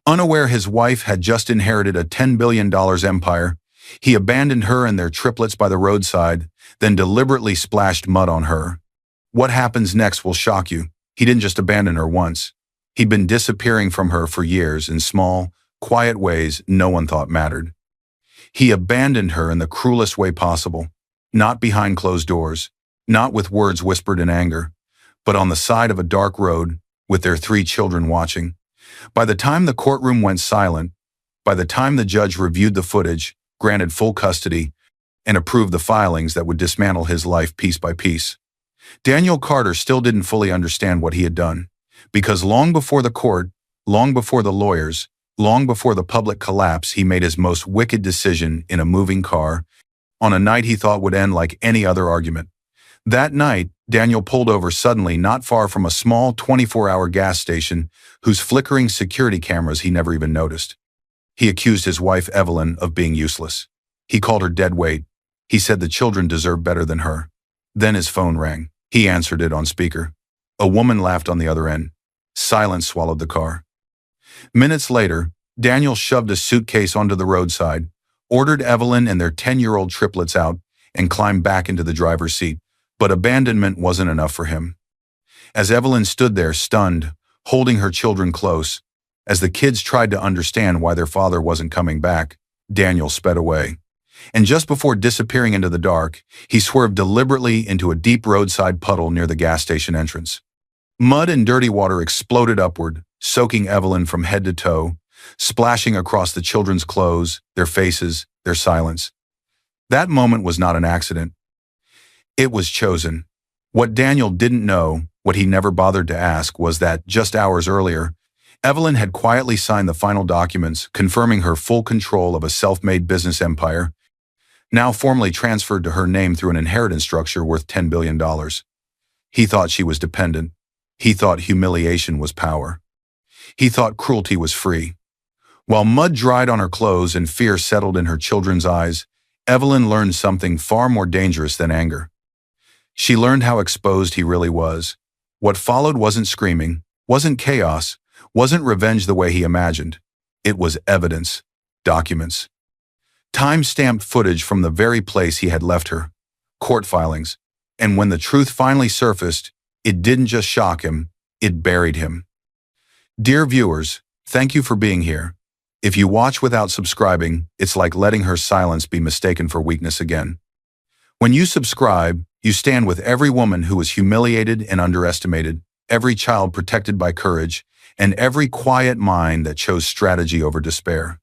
Unaware his wife had just inherited a $10 billion empire, he abandoned her and their triplets by the roadside, then deliberately splashed mud on her. What happens next will shock you. He didn't just abandon her once. He'd been disappearing from her for years in small, quiet ways no one thought mattered. He abandoned her in the cruelest way possible, not behind closed doors, not with words whispered in anger, but on the side of a dark road with their 3 children watching. By the time the courtroom went silent, by the time the judge reviewed the footage, granted full custody, and approved the filings that would dismantle his life piece by piece, Daniel Carter still didn't fully understand what he had done, because long before the court, long before the lawyers, long before the public collapse, he made his most wicked decision in a moving car, on a night he thought would end like any other argument. That night, Daniel pulled over suddenly not far from a small 24-hour gas station whose flickering security cameras he never even noticed. He accused his wife Evelyn of being useless. He called her dead weight. He said the children deserved better than her. Then his phone rang. He answered it on speaker. A woman laughed on the other end. Silence swallowed the car. Minutes later, Daniel shoved a suitcase onto the roadside, ordered Evelyn and their 10-year-old triplets out, and climbed back into the driver's seat. But abandonment wasn't enough for him. As Evelyn stood there, stunned, holding her children close, as the kids tried to understand why their father wasn't coming back, Daniel sped away. And just before disappearing into the dark, he swerved deliberately into a deep roadside puddle near the gas station entrance. Mud and dirty water exploded upward, soaking Evelyn from head to toe, splashing across the children's clothes, their faces, their silence. That moment was not an accident. It was chosen. What Daniel didn't know, what he never bothered to ask, was that, just hours earlier, Evelyn had quietly signed the final documents confirming her full control of a self-made business empire, now formally transferred to her name through an inheritance structure worth $10 billion. He thought she was dependent. He thought humiliation was power. He thought cruelty was free. While mud dried on her clothes and fear settled in her children's eyes, Evelyn learned something far more dangerous than anger. She learned how exposed he really was. What followed wasn't screaming, wasn't chaos, wasn't revenge the way he imagined. It was evidence, documents. Time-stamped footage from the very place he had left her, court filings, and when the truth finally surfaced, it didn't just shock him, it buried him. Dear viewers, thank you for being here. If you watch without subscribing, it's like letting her silence be mistaken for weakness again. When you subscribe, you stand with every woman who was humiliated and underestimated, every child protected by courage, and every quiet mind that chose strategy over despair.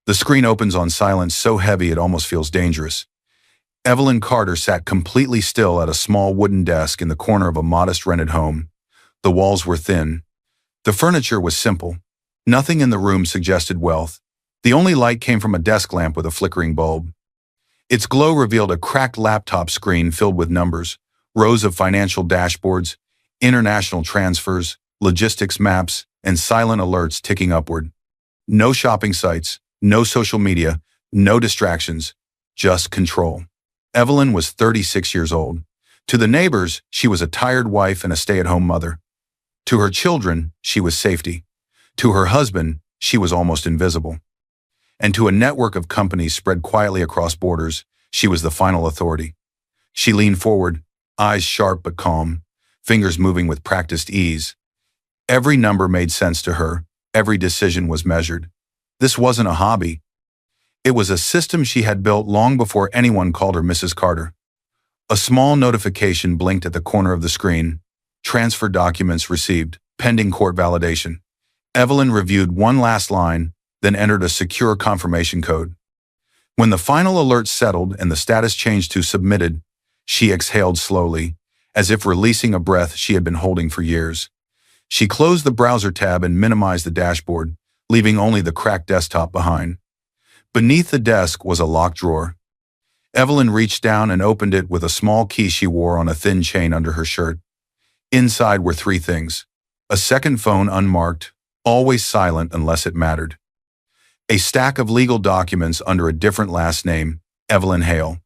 The screen opens on silence so heavy it almost feels dangerous. Evelyn Carter sat completely still at a small wooden desk in the corner of a modest rented home. The walls were thin. The furniture was simple. Nothing in the room suggested wealth. The only light came from a desk lamp with a flickering bulb. Its glow revealed a cracked laptop screen filled with numbers, rows of financial dashboards, international transfers, logistics maps, and silent alerts ticking upward. No shopping sites, no social media, no distractions, just control. Evelyn was 36 years old. To the neighbors, she was a tired wife and a stay-at-home mother. To her children, she was safety. To her husband, she was almost invisible. And to a network of companies spread quietly across borders, she was the final authority. She leaned forward, eyes sharp but calm, fingers moving with practiced ease. Every number made sense to her, every decision was measured. This wasn't a hobby. It was a system she had built long before anyone called her Mrs. Carter. A small notification blinked at the corner of the screen. Transfer documents received, pending court validation. Evelyn reviewed one last line, then entered a secure confirmation code. When the final alert settled and the status changed to submitted, she exhaled slowly, as if releasing a breath she had been holding for years. She closed the browser tab and minimized the dashboard, leaving only the cracked desktop behind. Beneath the desk was a locked drawer. Evelyn reached down and opened it with a small key she wore on a thin chain under her shirt. Inside were 3 things: a second phone unmarked, always silent unless it mattered; a stack of legal documents under a different last name, Evelyn Hale;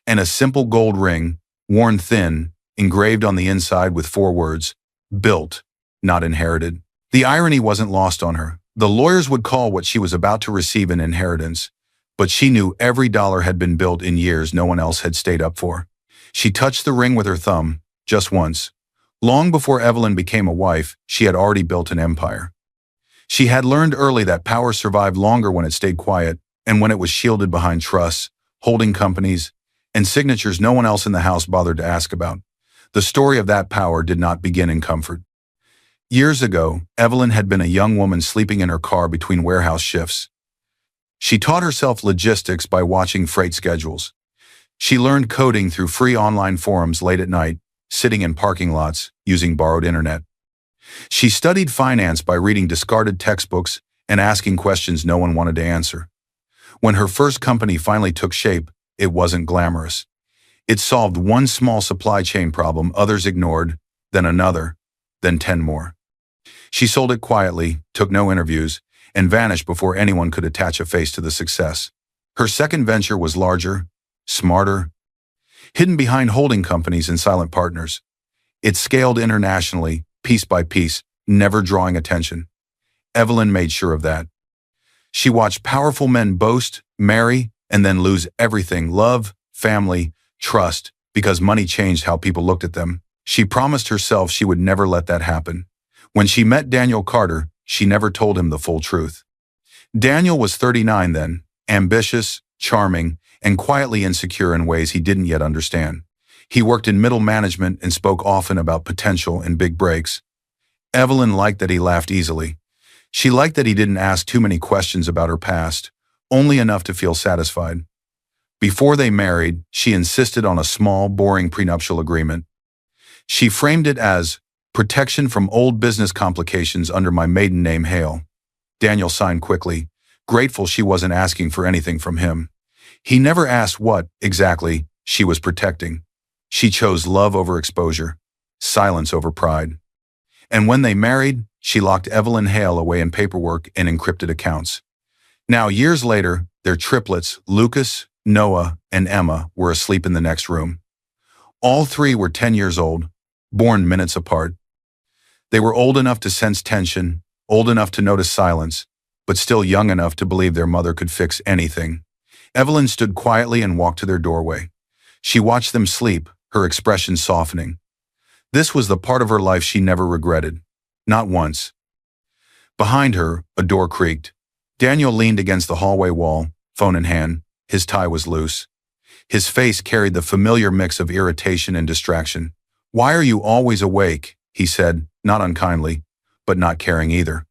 and a simple gold ring, worn thin, engraved on the inside with 4 words, built, not inherited. The irony wasn't lost on her. The lawyers would call what she was about to receive an inheritance, but she knew every dollar had been built in years no one else had stayed up for. She touched the ring with her thumb, just once. Long before Evelyn became a wife, she had already built an empire. She had learned early that power survived longer when it stayed quiet and when it was shielded behind trusts, holding companies, and signatures no one else in the house bothered to ask about. The story of that power did not begin in comfort. Years ago, Evelyn had been a young woman sleeping in her car between warehouse shifts. She taught herself logistics by watching freight schedules. She learned coding through free online forums late at night, sitting in parking lots, using borrowed internet. She studied finance by reading discarded textbooks and asking questions no one wanted to answer. When her first company finally took shape, it wasn't glamorous. It solved one small supply chain problem others ignored, then another, then 10 more. She sold it quietly, took no interviews, and vanished before anyone could attach a face to the success. Her second venture was larger, smarter, hidden behind holding companies and silent partners. It scaled internationally, piece by piece, never drawing attention. Evelyn made sure of that. She watched powerful men boast, marry, and then lose everything: love, family, trust, because money changed how people looked at them. She promised herself she would never let that happen. When she met Daniel Carter, she never told him the full truth. Daniel was 39 then, ambitious, charming, and quietly insecure in ways he didn't yet understand. He worked in middle management and spoke often about potential and big breaks. Evelyn liked that he laughed easily. She liked that he didn't ask too many questions about her past, only enough to feel satisfied. Before they married, she insisted on a small, boring prenuptial agreement. She framed it as protection from old business complications under my maiden name, Hale. Daniel signed quickly, grateful she wasn't asking for anything from him. He never asked what, exactly, she was protecting. She chose love over exposure, silence over pride. And when they married, she locked Evelyn Hale away in paperwork and encrypted accounts. Now, years later, their triplets, Lucas, Noah, and Emma, were asleep in the next room. All three were 10 years old, born minutes apart. They were old enough to sense tension, old enough to notice silence, but still young enough to believe their mother could fix anything. Evelyn stood quietly and walked to their doorway. She watched them sleep, her expression softening. This was the part of her life she never regretted. Not once. Behind her, a door creaked. Daniel leaned against the hallway wall, phone in hand. His tie was loose. His face carried the familiar mix of irritation and distraction. "Why are you always awake?" he said, not unkindly, but not caring either.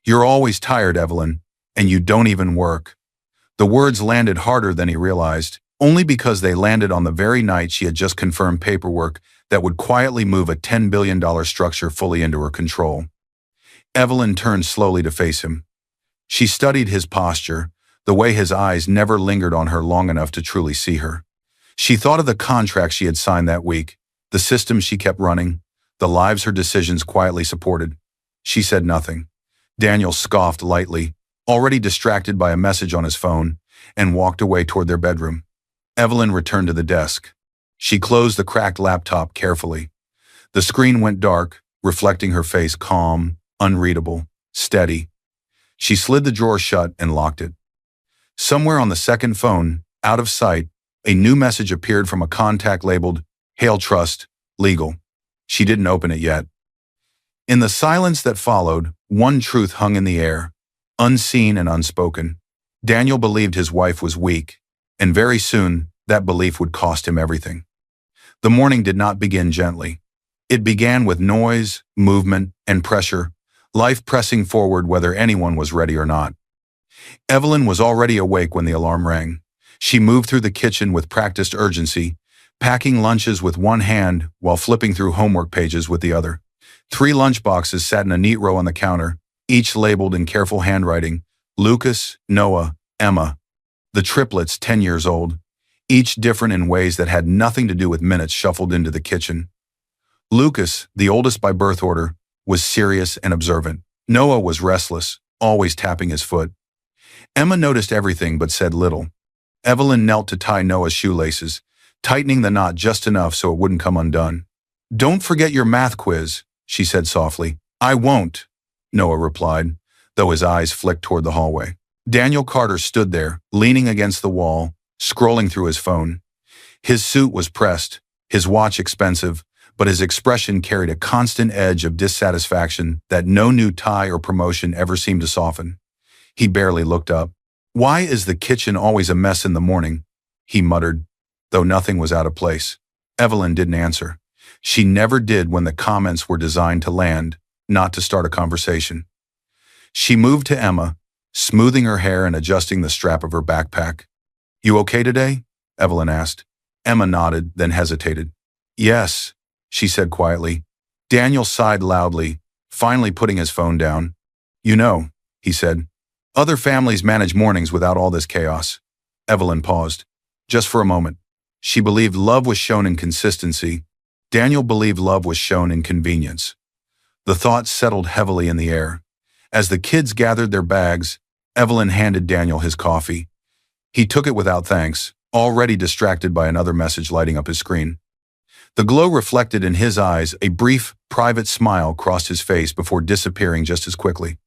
"You're always tired, Evelyn, and you don't even work." The words landed harder than he realized, only because they landed on the very night she had just confirmed paperwork that would quietly move a $10 billion structure fully into her control. Evelyn turned slowly to face him. She studied his posture, the way his eyes never lingered on her long enough to truly see her. She thought of the contract she had signed that week, the systems she kept running, the lives her decisions quietly supported. She said nothing. Daniel scoffed lightly, already distracted by a message on his phone, and walked away toward their bedroom. Evelyn returned to the desk. She closed the cracked laptop carefully. The screen went dark, reflecting her face calm, unreadable, steady. She slid the drawer shut and locked it. Somewhere on the second phone, out of sight, a new message appeared from a contact labeled Hale Trust, Legal. She didn't open it yet. In the silence that followed, one truth hung in the air, unseen and unspoken. Daniel believed his wife was weak, and very soon that belief would cost him everything. The morning did not begin gently. It began with noise, movement, and pressure, life pressing forward whether anyone was ready or not. Evelyn was already awake when the alarm rang. She moved through the kitchen with practiced urgency, packing lunches with one hand while flipping through homework pages with the other. 3 lunchboxes sat in a neat row on the counter, each labeled in careful handwriting, Lucas, Noah, Emma. The triplets, 10 years old, each different in ways that had nothing to do with minutes shuffled into the kitchen. Lucas, the oldest by birth order, was serious and observant. Noah was restless, always tapping his foot. Emma noticed everything but said little. Evelyn knelt to tie Noah's shoelaces, tightening the knot just enough so it wouldn't come undone. "Don't forget your math quiz," she said softly. "I won't," Noah replied, though his eyes flicked toward the hallway. Daniel Carter stood there, leaning against the wall, scrolling through his phone. His suit was pressed, his watch expensive, but his expression carried a constant edge of dissatisfaction that no new tie or promotion ever seemed to soften. He barely looked up. "Why is the kitchen always a mess in the morning?" he muttered, though nothing was out of place. Evelyn didn't answer. She never did when the comments were designed to land, not to start a conversation. She moved to Emma, smoothing her hair and adjusting the strap of her backpack. "You okay today?" Evelyn asked. Emma nodded, then hesitated. "Yes," she said quietly. Daniel sighed loudly, finally putting his phone down. "You know," he said, "other families manage mornings without all this chaos." Evelyn paused. Just for a moment. She believed love was shown in consistency. Daniel believed love was shown in convenience. The thought settled heavily in the air. As the kids gathered their bags, Evelyn handed Daniel his coffee. He took it without thanks, already distracted by another message lighting up his screen. The glow reflected in his eyes. A brief, private smile crossed his face before disappearing just as quickly.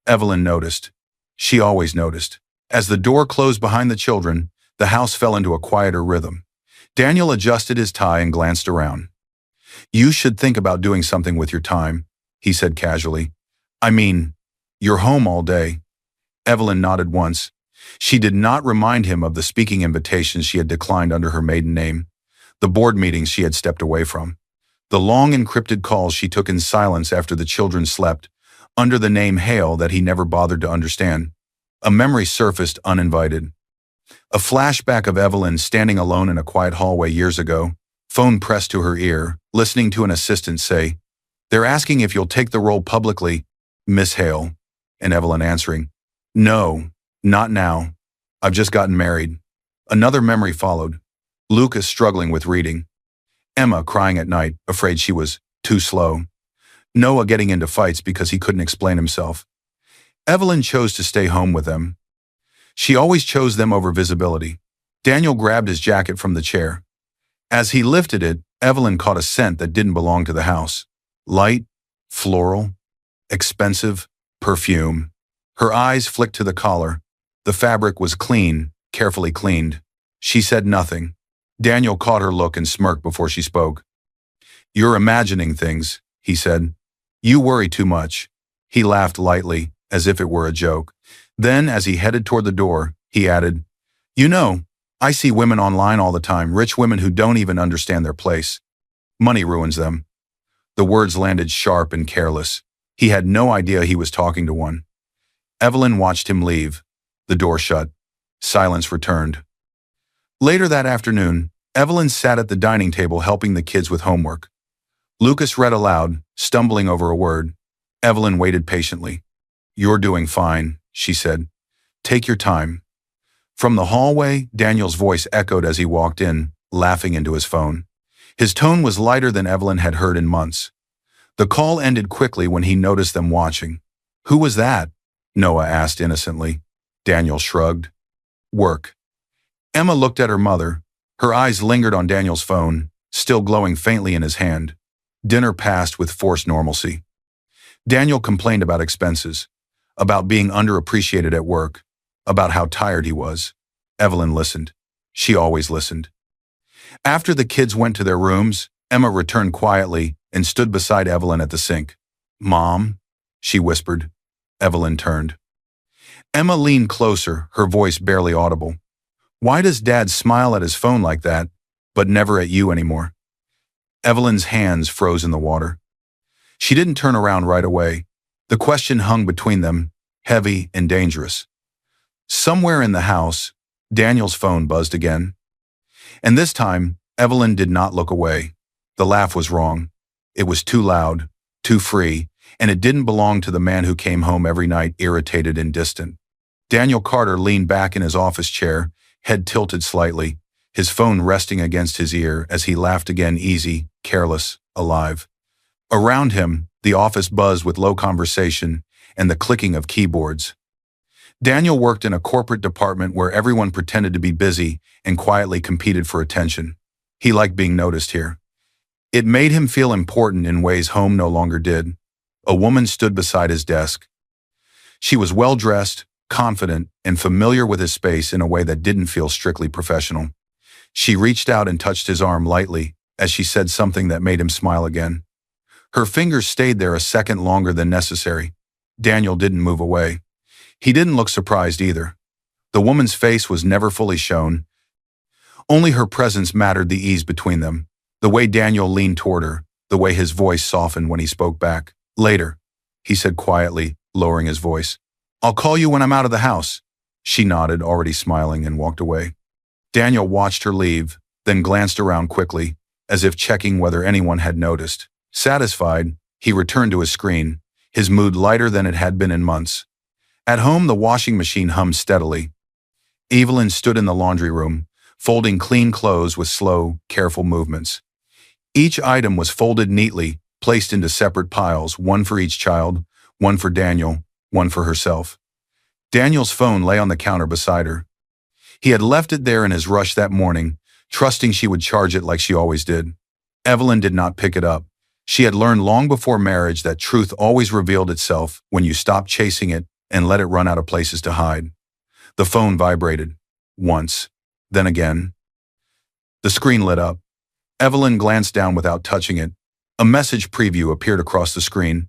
Evelyn noticed. She always noticed. As the door closed behind the children, the house fell into a quieter rhythm. Daniel adjusted his tie and glanced around. "You should think about doing something with your time," he said casually. "I mean, you're home all day." Evelyn nodded once. She did not remind him of the speaking invitations she had declined under her maiden name, the board meetings she had stepped away from, the long encrypted calls she took in silence after the children slept, under the name Hale that he never bothered to understand. A memory surfaced uninvited. A flashback of Evelyn standing alone in a quiet hallway years ago, phone pressed to her ear, listening to an assistant say, "They're asking if you'll take the role publicly, Miss Hale," and Evelyn answering, "No, not now. I've just gotten married." Another memory followed. Lucas struggling with reading. Emma crying at night, afraid she was too slow. Noah getting into fights because he couldn't explain himself. Evelyn chose to stay home with them. She always chose them over visibility. Daniel grabbed his jacket from the chair. As he lifted it, Evelyn caught a scent that didn't belong to the house. Light, floral, expensive, perfume. Her eyes flicked to the collar. The fabric was clean, carefully cleaned. She said nothing. Daniel caught her look and smirked before she spoke. "You're imagining things," he said. "You worry too much." He laughed lightly, as if it were a joke. Then, as he headed toward the door, he added, "You know, I see women online all the time, rich women who don't even understand their place. Money ruins them." The words landed sharp and careless. He had no idea he was talking to one. Evelyn watched him leave. The door shut. Silence returned. Later that afternoon, Evelyn sat at the dining table helping the kids with homework. Lucas read aloud, stumbling over a word. Evelyn waited patiently. "You're doing fine," she said. "Take your time." From the hallway, Daniel's voice echoed as he walked in, laughing into his phone. His tone was lighter than Evelyn had heard in months. The call ended quickly when he noticed them watching. "Who was that?" Noah asked innocently. Daniel shrugged. "Work." Emma looked at her mother. Her eyes lingered on Daniel's phone, still glowing faintly in his hand. Dinner passed with forced normalcy. Daniel complained about expenses, about being underappreciated at work, about how tired he was. Evelyn listened. She always listened. After the kids went to their rooms, Emma returned quietly and stood beside Evelyn at the sink. "Mom?" she whispered. Evelyn turned. Emma leaned closer, her voice barely audible. "Why does Dad smile at his phone like that, but never at you anymore?" Evelyn's hands froze in the water. She didn't turn around right away. The question hung between them, heavy and dangerous. Somewhere in the house, Daniel's phone buzzed again. And this time, Evelyn did not look away. The laugh was wrong. It was too loud, too free, and it didn't belong to the man who came home every night irritated and distant. Daniel Carter leaned back in his office chair, head tilted slightly, his phone resting against his ear as he laughed again, easy, careless, alive. Around him, the office buzzed with low conversation and the clicking of keyboards. Daniel worked in a corporate department where everyone pretended to be busy and quietly competed for attention. He liked being noticed here. It made him feel important in ways home no longer did. A woman stood beside his desk. She was well-dressed, confident, and familiar with his space in a way that didn't feel strictly professional. She reached out and touched his arm lightly as she said something that made him smile again. Her fingers stayed there a second longer than necessary. Daniel didn't move away. He didn't look surprised either. The woman's face was never fully shown. Only her presence mattered, the ease between them, the way Daniel leaned toward her, the way his voice softened when he spoke back. Later, he said quietly, lowering his voice. I'll call you when I'm out of the house. She nodded, already smiling, and walked away. Daniel watched her leave, then glanced around quickly, as if checking whether anyone had noticed. Satisfied, he returned to his screen, his mood lighter than it had been in months. At home, the washing machine hummed steadily. Evelyn stood in the laundry room, folding clean clothes with slow, careful movements. Each item was folded neatly, placed into separate piles, one for each child, one for Daniel, one for herself. Daniel's phone lay on the counter beside her. He had left it there in his rush that morning, trusting she would charge it like she always did. Evelyn did not pick it up. She had learned long before marriage that truth always revealed itself when you stopped chasing it and let it run out of places to hide. The phone vibrated. Once. Then again. The screen lit up. Evelyn glanced down without touching it. A message preview appeared across the screen.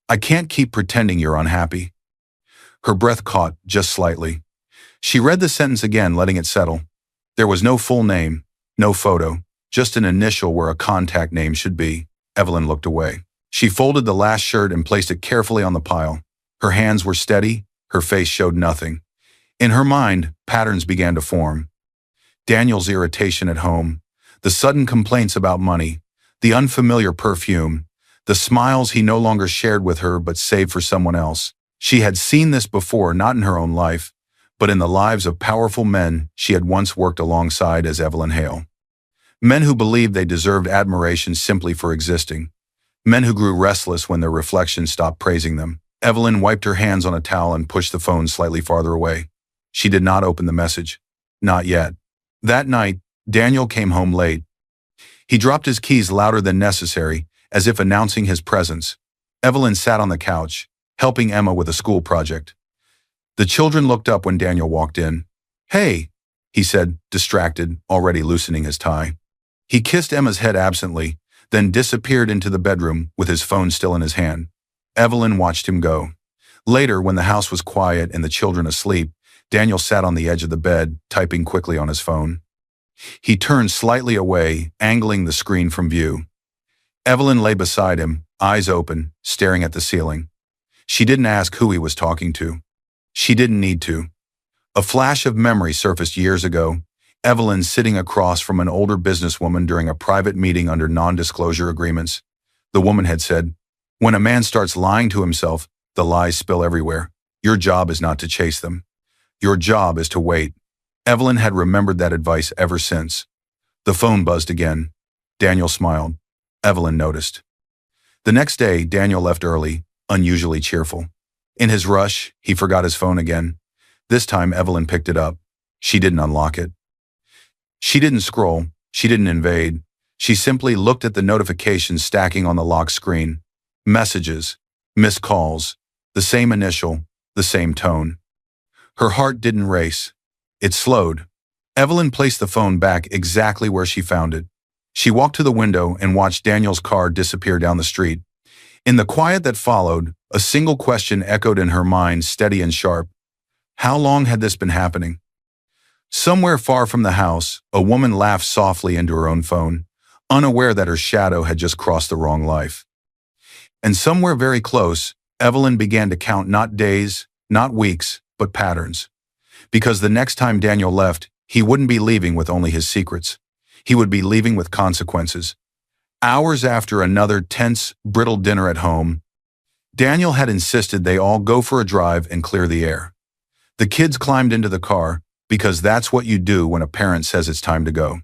I can't keep pretending you're unhappy. Her breath caught just slightly. She read the sentence again, letting it settle. There was no full name, no photo, just an initial where a contact name should be. Evelyn looked away. She folded the last shirt and placed it carefully on the pile. Her hands were steady, her face showed nothing. In her mind, patterns began to form. Daniel's irritation at home, the sudden complaints about money, the unfamiliar perfume, the smiles he no longer shared with her but saved for someone else. She had seen this before, not in her own life, but in the lives of powerful men she had once worked alongside as Evelyn Hale. Men who believed they deserved admiration simply for existing. Men who grew restless when their reflections stopped praising them. Evelyn wiped her hands on a towel and pushed the phone slightly farther away. She did not open the message. Not yet. That night, Daniel came home late. He dropped his keys louder than necessary, as if announcing his presence. Evelyn sat on the couch, helping Emma with a school project. The children looked up when Daniel walked in. Hey, he said, distracted, already loosening his tie. He kissed Emma's head absently, then disappeared into the bedroom with his phone still in his hand. Evelyn watched him go. Later, when the house was quiet and the children asleep, Daniel sat on the edge of the bed, typing quickly on his phone. He turned slightly away, angling the screen from view. Evelyn lay beside him, eyes open, staring at the ceiling. She didn't ask who he was talking to. She didn't need to. A flash of memory surfaced years ago. Evelyn sitting across from an older businesswoman during a private meeting under non-disclosure agreements. The woman had said, "When a man starts lying to himself, the lies spill everywhere. Your job is not to chase them. Your job is to wait." Evelyn had remembered that advice ever since. The phone buzzed again. Daniel smiled. Evelyn noticed. The next day, Daniel left early, unusually cheerful. In his rush, he forgot his phone again. This time, Evelyn picked it up. She didn't unlock it. She didn't scroll. She didn't invade. She simply looked at the notifications stacking on the lock screen. Messages, missed calls, the same initial, the same tone. Her heart didn't race. It slowed. Evelyn placed the phone back exactly where she found it. She walked to the window and watched Daniel's car disappear down the street. In the quiet that followed, a single question echoed in her mind, steady and sharp. How long had this been happening? Somewhere far from the house, a woman laughed softly into her own phone, unaware that her shadow had just crossed the wrong life. And somewhere very close, Evelyn began to count not days, not weeks, but patterns. Because the next time Daniel left, he wouldn't be leaving with only his secrets. He would be leaving with consequences. Hours after another tense, brittle dinner at home, Daniel had insisted they all go for a drive and clear the air. The kids climbed into the car, because that's what you do when a parent says it's time to go.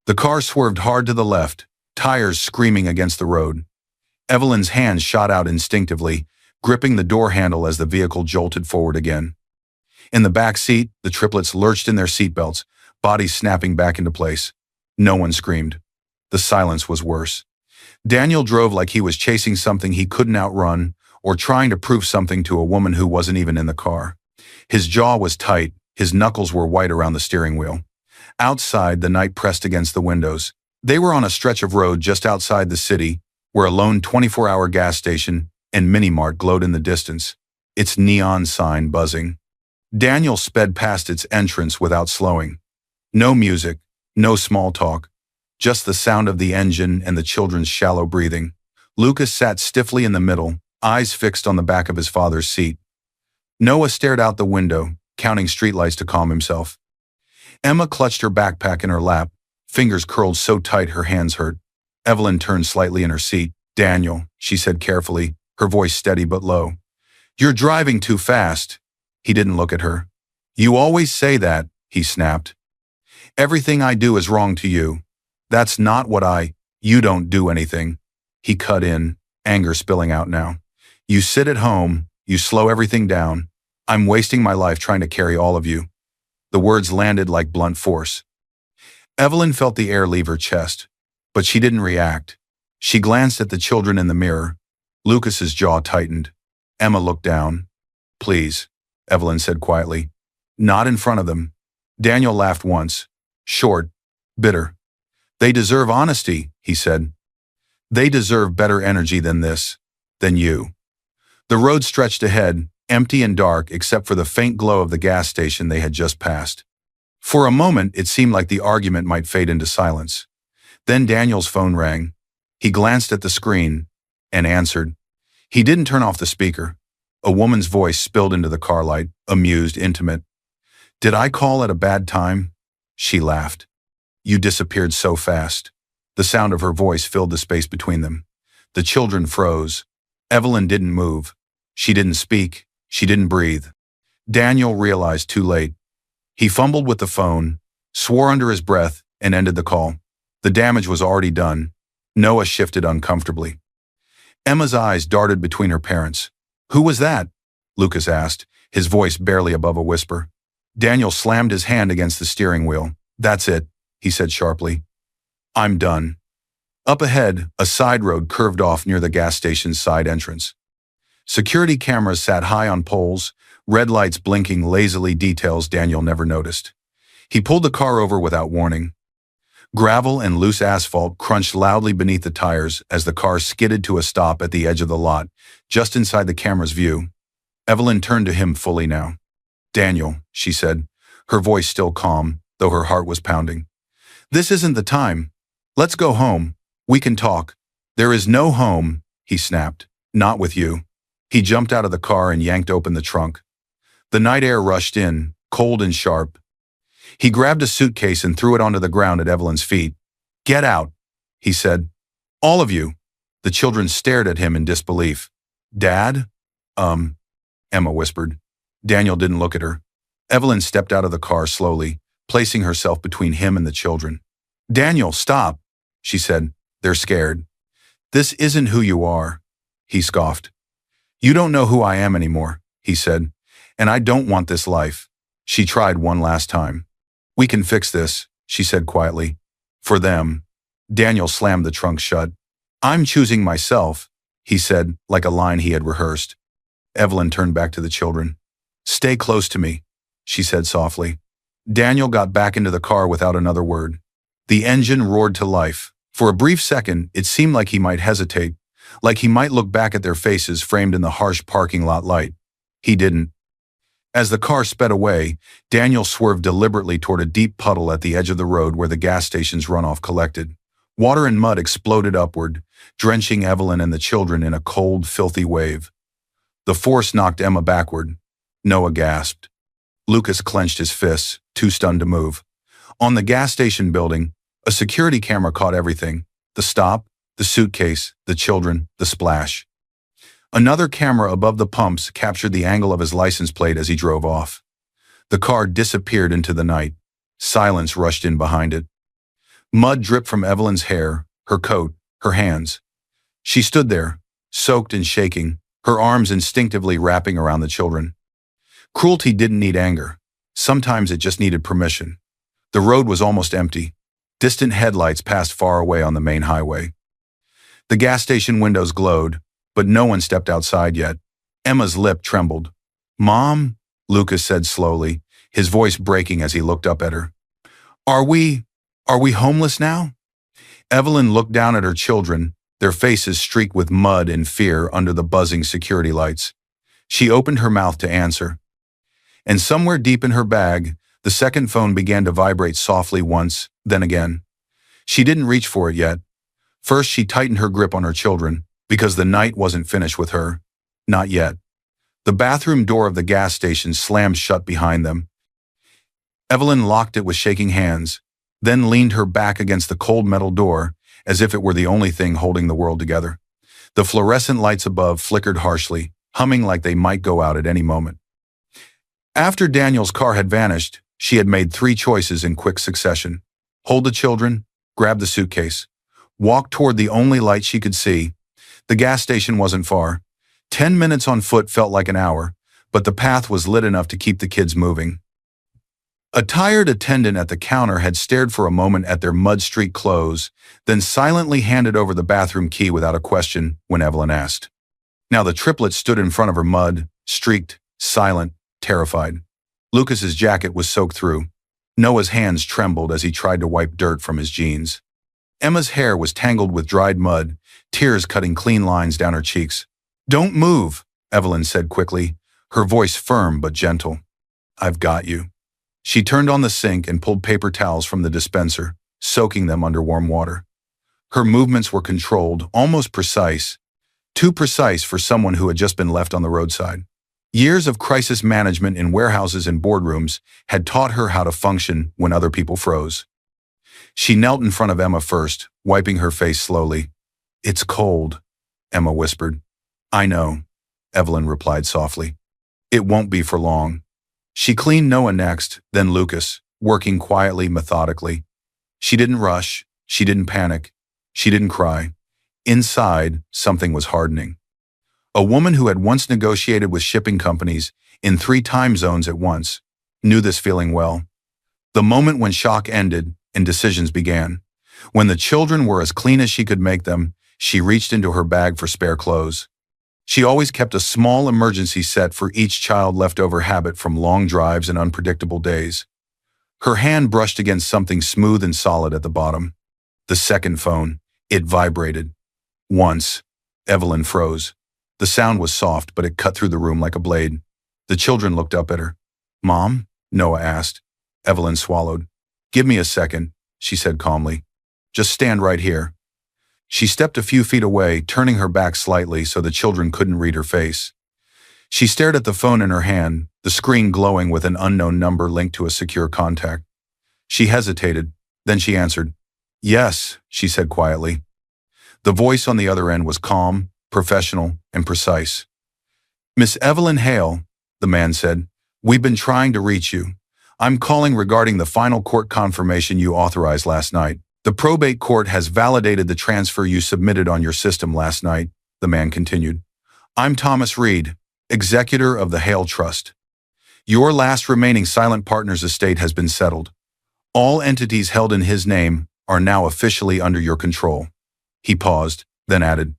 The car swerved hard to the left, tires screaming against the road. Evelyn's hands shot out instinctively, gripping the door handle as the vehicle jolted forward again. In the back seat, the triplets lurched in their seatbelts, bodies snapping back into place. No one screamed. The silence was worse. Daniel drove like he was chasing something he couldn't outrun, or trying to prove something to a woman who wasn't even in the car. His jaw was tight, his knuckles were white around the steering wheel. Outside, the night pressed against the windows. They were on a stretch of road just outside the city, where a lone 24-hour gas station and mini-mart glowed in the distance, its neon sign buzzing. Daniel sped past its entrance without slowing. No music, no small talk, just the sound of the engine and the children's shallow breathing. Lucas sat stiffly in the middle, eyes fixed on the back of his father's seat. Noah stared out the window, counting streetlights to calm himself. Emma clutched her backpack in her lap, fingers curled so tight her hands hurt. Evelyn turned slightly in her seat. "Daniel," she said carefully, her voice steady but low. "You're driving too fast." He didn't look at her. "You always say that," he snapped. "Everything I do is wrong to you. That's not what You don't do anything." He cut in, anger spilling out now. "You sit at home, you slow everything down. I'm wasting my life trying to carry all of you." The words landed like blunt force. Evelyn felt the air leave her chest, but she didn't react. She glanced at the children in the mirror. Lucas's jaw tightened. Emma looked down. "Please," Evelyn said quietly. "Not in front of them." Daniel laughed once, short, bitter. "They deserve honesty," he said. "They deserve better energy than this, than you." The road stretched ahead, empty and dark except for the faint glow of the gas station they had just passed. For a moment, it seemed like the argument might fade into silence. Then Daniel's phone rang. He glanced at the screen and answered. He didn't turn off the speaker. A woman's voice spilled into the car light, amused, intimate. "Did I call at a bad time?" She laughed. "You disappeared so fast." The sound of her voice filled the space between them. The children froze. Evelyn didn't move. She didn't speak. She didn't breathe. Daniel realized too late. He fumbled with the phone, swore under his breath, and ended the call. The damage was already done. Noah shifted uncomfortably. Emma's eyes darted between her parents. "Who was that?" Lucas asked, his voice barely above a whisper. Daniel slammed his hand against the steering wheel. "That's it," he said sharply. "I'm done." Up ahead, a side road curved off near the gas station's side entrance. Security cameras sat high on poles, red lights blinking lazily, details Daniel never noticed. He pulled the car over without warning. Gravel and loose asphalt crunched loudly beneath the tires as the car skidded to a stop at the edge of the lot, just inside the camera's view. Evelyn turned to him fully now. "Daniel," she said, her voice still calm, though her heart was pounding. "This isn't the time. Let's go home. We can talk." "There is no home," he snapped. "Not with you." He jumped out of the car and yanked open the trunk. The night air rushed in, cold and sharp. He grabbed a suitcase and threw it onto the ground at Evelyn's feet. "Get out," he said. "All of you." The children stared at him in disbelief. "Dad?" Emma whispered. Daniel didn't look at her. Evelyn stepped out of the car slowly, placing herself between him and the children. "Daniel, stop," she said. "They're scared." "This isn't who you are," he scoffed. "You don't know who I am anymore," he said, "and I don't want this life." She tried one last time. "We can fix this," she said quietly. "For them." Daniel slammed the trunk shut. "I'm choosing myself," he said, like a line he had rehearsed. Evelyn turned back to the children. "Stay close to me," she said softly. Daniel got back into the car without another word. The engine roared to life. For a brief second, it seemed like he might hesitate, like he might look back at their faces framed in the harsh parking lot light. He didn't. As the car sped away, Daniel swerved deliberately toward a deep puddle at the edge of the road where the gas station's runoff collected. Water and mud exploded upward, drenching Evelyn and the children in a cold, filthy wave. The force knocked Emma backward. Noah gasped. Lucas clenched his fists, too stunned to move. On the gas station building, a security camera caught everything. The stop, the suitcase, the children, the splash. Another camera above the pumps captured the angle of his license plate as he drove off. The car disappeared into the night. Silence rushed in behind it. Mud dripped from Evelyn's hair, her coat, her hands. She stood there, soaked and shaking, her arms instinctively wrapping around the children. Cruelty didn't need anger. Sometimes it just needed permission. The road was almost empty. Distant headlights passed far away on the main highway. The gas station windows glowed, but no one stepped outside yet. Emma's lip trembled. "Mom," Lucas said slowly, his voice breaking as he looked up at her. Are we homeless now?" Evelyn looked down at her children, their faces streaked with mud and fear under the buzzing security lights. She opened her mouth to answer. And somewhere deep in her bag, the second phone began to vibrate softly once, then again. She didn't reach for it yet. First, she tightened her grip on her children, because the night wasn't finished with her. Not yet. The bathroom door of the gas station slammed shut behind them. Evelyn locked it with shaking hands, then leaned her back against the cold metal door, as if it were the only thing holding the world together. The fluorescent lights above flickered harshly, humming like they might go out at any moment. After Daniel's car had vanished, she had made 3 choices in quick succession. Hold the children, grab the suitcase, walk toward the only light she could see. The gas station wasn't far. 10 minutes on foot felt like an hour, but the path was lit enough to keep the kids moving. A tired attendant at the counter had stared for a moment at their mud-streaked clothes, then silently handed over the bathroom key without a question when Evelyn asked. Now the triplets stood in front of her, mud-streaked, silent, terrified. Lucas's jacket was soaked through. Noah's hands trembled as he tried to wipe dirt from his jeans. Emma's hair was tangled with dried mud, tears cutting clean lines down her cheeks. "Don't move," Evelyn said quickly, her voice firm but gentle. "I've got you." She turned on the sink and pulled paper towels from the dispenser, soaking them under warm water. Her movements were controlled, almost precise, too precise for someone who had just been left on the roadside. Years of crisis management in warehouses and boardrooms had taught her how to function when other people froze. She knelt in front of Emma first, wiping her face slowly. "It's cold," Emma whispered. "I know," Evelyn replied softly. "It won't be for long." She cleaned Noah next, then Lucas, working quietly, methodically. She didn't rush, she didn't panic, she didn't cry. Inside, something was hardening. A woman who had once negotiated with shipping companies in 3 time zones at once knew this feeling well. The moment when shock ended and decisions began. When the children were as clean as she could make them, she reached into her bag for spare clothes. She always kept a small emergency set for each child, leftover habit from long drives and unpredictable days. Her hand brushed against something smooth and solid at the bottom. The second phone. It vibrated. Once. Evelyn froze. The sound was soft, but it cut through the room like a blade. The children looked up at her. "Mom?" Noah asked. Evelyn swallowed. "Give me a second," she said calmly. "Just stand right here." She stepped a few feet away, turning her back slightly so the children couldn't read her face. She stared at the phone in her hand, the screen glowing with an unknown number linked to a secure contact. She hesitated, then she answered. "Yes," she said quietly. The voice on the other end was calm, professional, and precise. "Miss Evelyn Hale," the man said, "we've been trying to reach you. I'm calling regarding the final court confirmation you authorized last night. The probate court has validated the transfer you submitted on your system last night," the man continued. "I'm Thomas Reed, executor of the Hale Trust. Your last remaining silent partner's estate has been settled. All entities held in his name are now officially under your control." He paused, then added,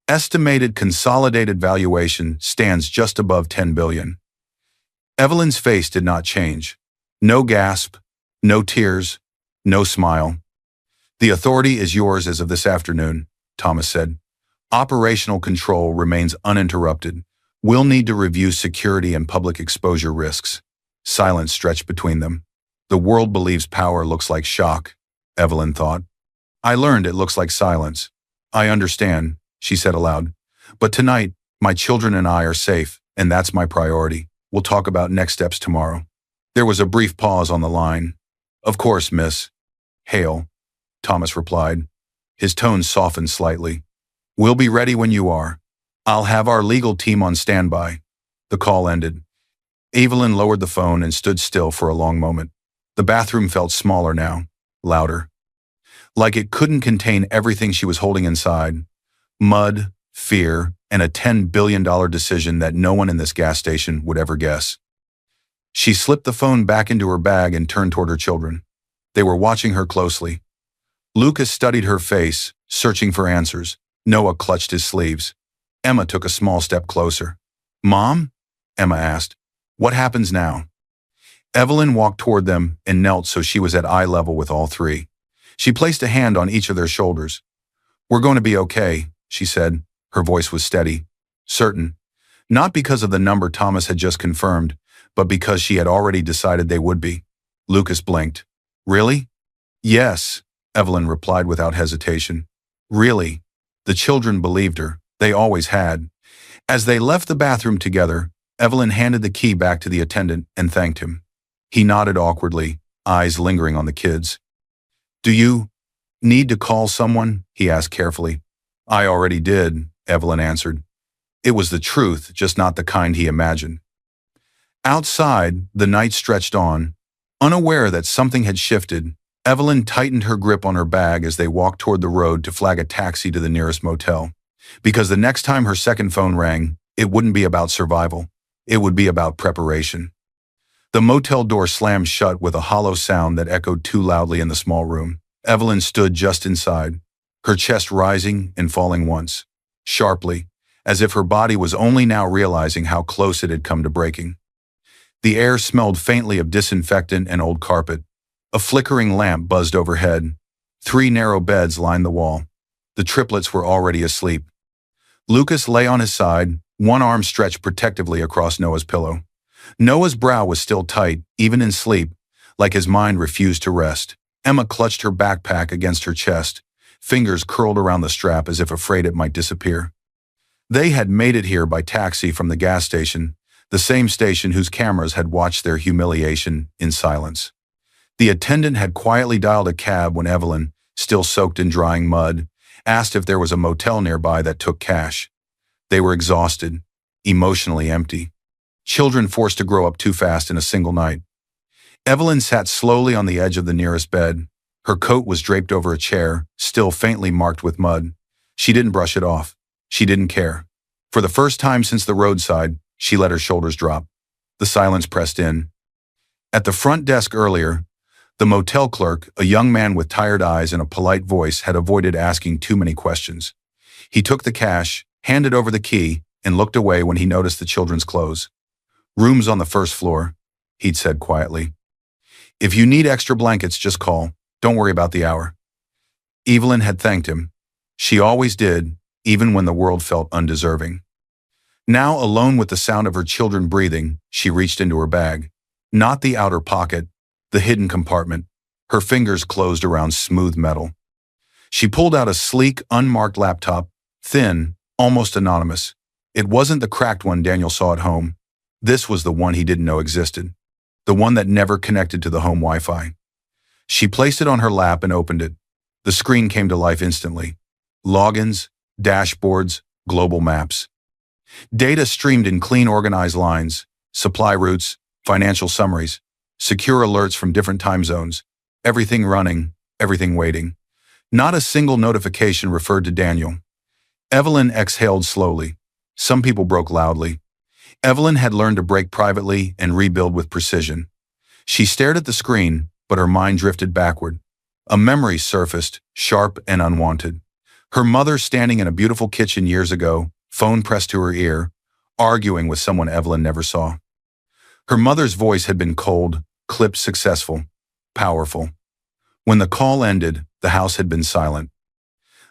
"Estimated consolidated valuation stands just above $10 billion. Evelyn's face did not change. No gasp, no tears, no smile. "The authority is yours as of this afternoon," Thomas said. "Operational control remains uninterrupted. We'll need to review security and public exposure risks." Silence stretched between them. The world believes power looks like shock, Evelyn thought. "I learned it looks like silence." "I understand," she said aloud. "But tonight, my children and I are safe, and that's my priority. We'll talk about next steps tomorrow." There was a brief pause on the line. "Of course, Miss Hale," Thomas replied. His tone softened slightly. "We'll be ready when you are. I'll have our legal team on standby." The call ended. Evelyn lowered the phone and stood still for a long moment. The bathroom felt smaller now, louder. Like it couldn't contain everything she was holding inside. Mud, fear, and a $10 billion decision that no one in this gas station would ever guess. She slipped the phone back into her bag and turned toward her children. They were watching her closely. Lucas studied her face, searching for answers. Noah clutched his sleeves. Emma took a small step closer. "Mom?" Emma asked. "What happens now?" Evelyn walked toward them and knelt so she was at eye level with all three. She placed a hand on each of their shoulders. "We're going to be okay," she said. Her voice was steady, certain. Not because of the number Thomas had just confirmed, but because she had already decided they would be. Lucas blinked. "Really?" "Yes," Evelyn replied without hesitation. "Really." The children believed her. They always had. As they left the bathroom together, Evelyn handed the key back to the attendant and thanked him. He nodded awkwardly, eyes lingering on the kids. "Do you need to call someone?" he asked carefully. "I already did," Evelyn answered. It was the truth, just not the kind he imagined. Outside, the night stretched on. Unaware that something had shifted, Evelyn tightened her grip on her bag as they walked toward the road to flag a taxi to the nearest motel. Because the next time her second phone rang, it wouldn't be about survival. It would be about preparation. The motel door slammed shut with a hollow sound that echoed too loudly in the small room. Evelyn stood just inside, her chest rising and falling once, sharply, as if her body was only now realizing how close it had come to breaking. The air smelled faintly of disinfectant and old carpet. A flickering lamp buzzed overhead. 3 narrow beds lined the wall. The triplets were already asleep. Lucas lay on his side, one arm stretched protectively across Noah's pillow. Noah's brow was still tight, even in sleep, like his mind refused to rest. Emma clutched her backpack against her chest, fingers curled around the strap as if afraid it might disappear. They had made it here by taxi from the gas station, the same station whose cameras had watched their humiliation in silence. The attendant had quietly dialed a cab when Evelyn, still soaked in drying mud, asked if there was a motel nearby that took cash. They were exhausted, emotionally empty. Children forced to grow up too fast in a single night. Evelyn sat slowly on the edge of the nearest bed. Her coat was draped over a chair, still faintly marked with mud. She didn't brush it off. She didn't care. For the first time since the roadside, she let her shoulders drop. The silence pressed in. At the front desk earlier, the motel clerk, a young man with tired eyes and a polite voice, had avoided asking too many questions. He took the cash, handed over the key, and looked away when he noticed the children's clothes. "Rooms on the first floor," he'd said quietly. "If you need extra blankets, just call. Don't worry about the hour." Evelyn had thanked him. She always did, even when the world felt undeserving. Now, alone with the sound of her children breathing, she reached into her bag. Not the outer pocket, the hidden compartment. Her fingers closed around smooth metal. She pulled out a sleek, unmarked laptop, thin, almost anonymous. It wasn't the cracked one Daniel saw at home. This was the one he didn't know existed. The one that never connected to the home Wi-Fi. She placed it on her lap and opened it. The screen came to life instantly. Logins, dashboards, global maps. Data streamed in clean, organized lines, supply routes, financial summaries, secure alerts from different time zones, everything running, everything waiting. Not a single notification referred to Daniel. Evelyn exhaled slowly. Some people broke loudly. Evelyn had learned to break privately and rebuild with precision. She stared at the screen, but her mind drifted backward. A memory surfaced, sharp and unwanted. Her mother standing in a beautiful kitchen years ago, phone pressed to her ear, arguing with someone Evelyn never saw. Her mother's voice had been cold, clipped, successful, powerful. When the call ended, the house had been silent.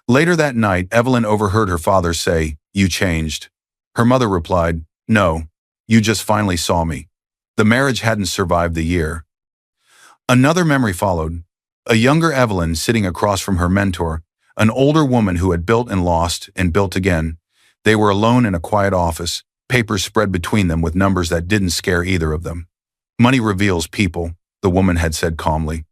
Later that night, Evelyn overheard her father say, "You changed." Her mother replied, "No, you just finally saw me." The marriage hadn't survived the year. Another memory followed. A younger Evelyn sitting across from her mentor, an older woman who had built and lost and built again. They were alone in a quiet office, papers spread between them with numbers that didn't scare either of them. "Money reveals people," the woman had said calmly.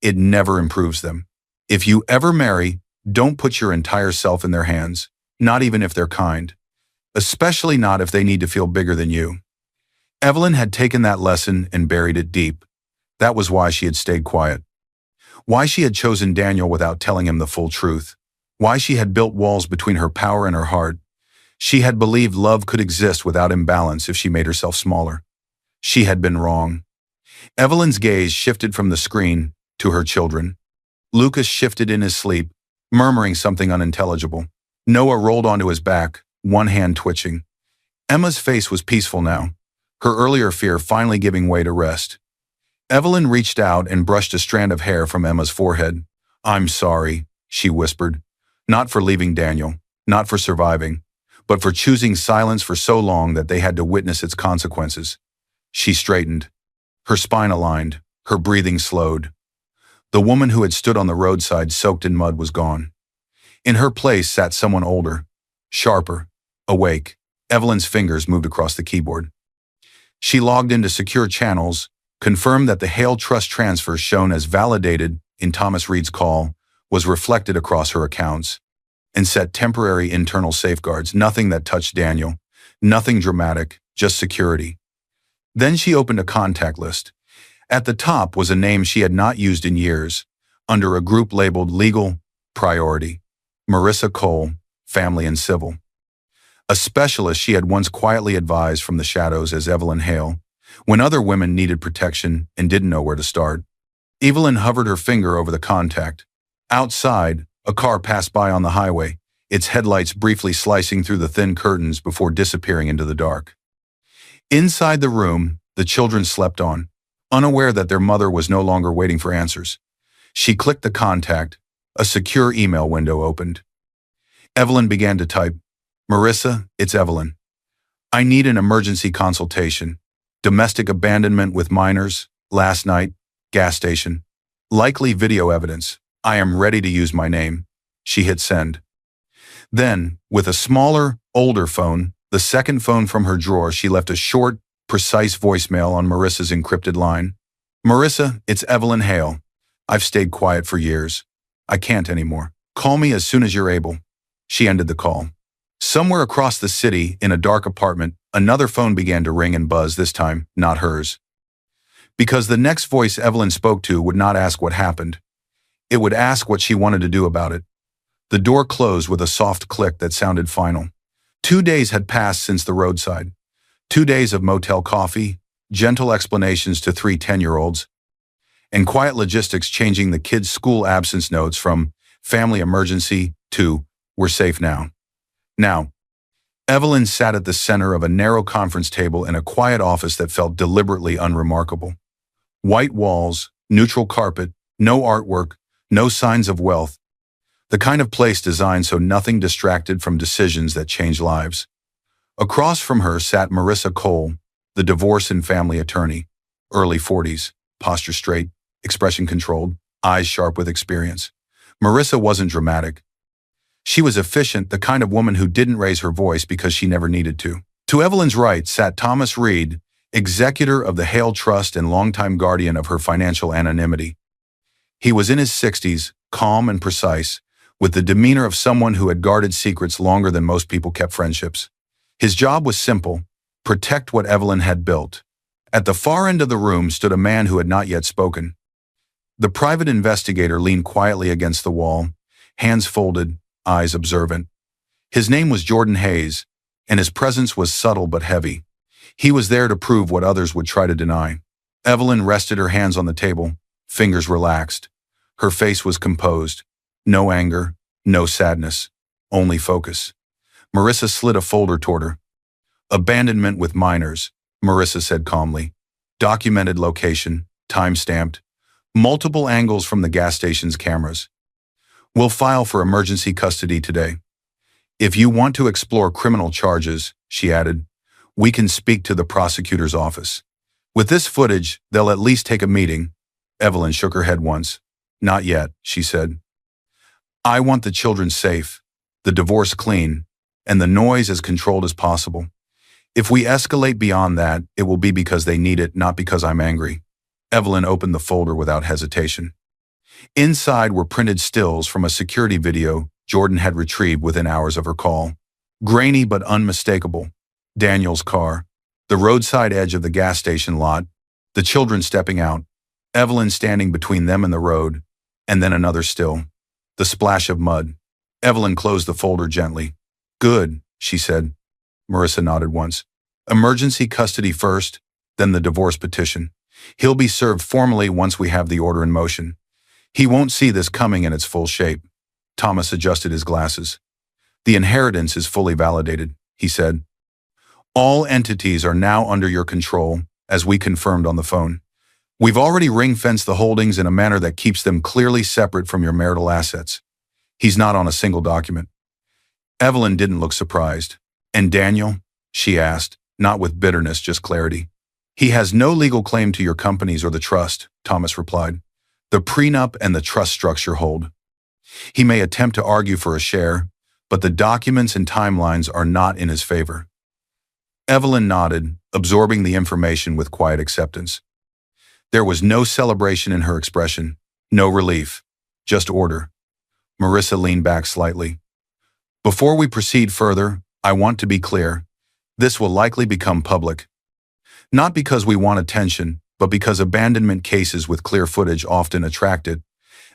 "It never improves them. If you ever marry, don't put your entire self in their hands, not even if they're kind. Especially not if they need to feel bigger than you." Evelyn had taken that lesson and buried it deep. That was why she had stayed quiet. Why she had chosen Daniel without telling him the full truth. Why she had built walls between her power and her heart. She had believed love could exist without imbalance if she made herself smaller. She had been wrong. Evelyn's gaze shifted from the screen to her children. Lucas shifted in his sleep, murmuring something unintelligible. Noah rolled onto his back, one hand twitching. Emma's face was peaceful now, her earlier fear finally giving way to rest. Evelyn reached out and brushed a strand of hair from Emma's forehead. "I'm sorry," she whispered. "Not for leaving Daniel, not for surviving, but for choosing silence for so long that they had to witness its consequences." She straightened, her spine aligned, her breathing slowed. The woman who had stood on the roadside soaked in mud was gone. In her place sat someone older, sharper, awake. Evelyn's fingers moved across the keyboard. She logged into secure channels, confirmed that the Hale Trust transfer shown as validated in Thomas Reed's call was reflected across her accounts, and set temporary internal safeguards, nothing that touched Daniel, nothing dramatic, just security. Then she opened a contact list. At the top was a name she had not used in years, under a group labeled Legal Priority: Marissa Cole, Family and Civil. A specialist she had once quietly advised from the shadows as Evelyn Hale, when other women needed protection and didn't know where to start. Evelyn hovered her finger over the contact. Outside, a car passed by on the highway, its headlights briefly slicing through the thin curtains before disappearing into the dark. Inside the room, the children slept on, unaware that their mother was no longer waiting for answers. She clicked the contact. A secure email window opened. Evelyn began to type, "Marissa, it's Evelyn. I need an emergency consultation. Domestic abandonment with minors, last night, gas station. Likely video evidence. I am ready to use my name." She hit send. Then, with a smaller, older phone, the second phone from her drawer, she left a short, precise voicemail on Marissa's encrypted line. "Marissa, it's Evelyn Hale. I've stayed quiet for years. I can't anymore. Call me as soon as you're able." She ended the call. Somewhere across the city, in a dark apartment, another phone began to ring and buzz, this time not hers. Because the next voice Evelyn spoke to would not ask what happened. It would ask what she wanted to do about it. The door closed with a soft click that sounded final. 2 days had passed since the roadside. 2 days of motel coffee, gentle explanations to 3 10-year-olds, and quiet logistics changing the kids' school absence notes from "family emergency" to "we're safe now." Now, Evelyn sat at the center of a narrow conference table in a quiet office that felt deliberately unremarkable. White walls, neutral carpet, no artwork, no signs of wealth. The kind of place designed so nothing distracted from decisions that change lives. Across from her sat Marissa Cole, the divorce and family attorney, early 40s, posture straight, expression controlled, eyes sharp with experience. Marissa wasn't dramatic. She was efficient, the kind of woman who didn't raise her voice because she never needed to. To Evelyn's right sat Thomas Reed, executor of the Hale Trust and longtime guardian of her financial anonymity. He was in his 60s, calm and precise, with the demeanor of someone who had guarded secrets longer than most people kept friendships. His job was simple: protect what Evelyn had built. At the far end of the room stood a man who had not yet spoken. The private investigator leaned quietly against the wall, hands folded, eyes observant. His name was Jordan Hayes, and his presence was subtle but heavy. He was there to prove what others would try to deny. Evelyn rested her hands on the table, fingers relaxed. Her face was composed. No anger, no sadness, only focus. Marissa slid a folder toward her. "Abandonment with minors," Marissa said calmly. "Documented location, time-stamped, multiple angles from the gas station's cameras. We'll file for emergency custody today. If you want to explore criminal charges," she added, "we can speak to the prosecutor's office. With this footage, they'll at least take a meeting." Evelyn shook her head once. "Not yet," she said. "I want the children safe, the divorce clean, and the noise as controlled as possible. If we escalate beyond that, it will be because they need it, not because I'm angry." Evelyn opened the folder without hesitation. Inside were printed stills from a security video Jordan had retrieved within hours of her call. Grainy but unmistakable. Daniel's car, the roadside edge of the gas station lot, the children stepping out, Evelyn standing between them and the road, and then another still. The splash of mud. Evelyn closed the folder gently. "Good," she said. Marissa nodded once. "Emergency custody first, then the divorce petition. He'll be served formally once we have the order in motion. He won't see this coming in its full shape." Thomas adjusted his glasses. The inheritance is fully validated, he said. All entities are now under your control, as we confirmed on the phone. We've already ring-fenced the holdings in a manner that keeps them clearly separate from your marital assets. He's not on a single document. Evelyn didn't look surprised. And Daniel? She asked, not with bitterness, just clarity. He has no legal claim to your companies or the trust, Thomas replied. The prenup and the trust structure hold. He may attempt to argue for a share, but the documents and timelines are not in his favor. Evelyn nodded, absorbing the information with quiet acceptance. There was no celebration in her expression, no relief, just order. Marissa leaned back slightly. Before we proceed further, I want to be clear. This will likely become public. Not because we want attention, but because abandonment cases with clear footage often attract it,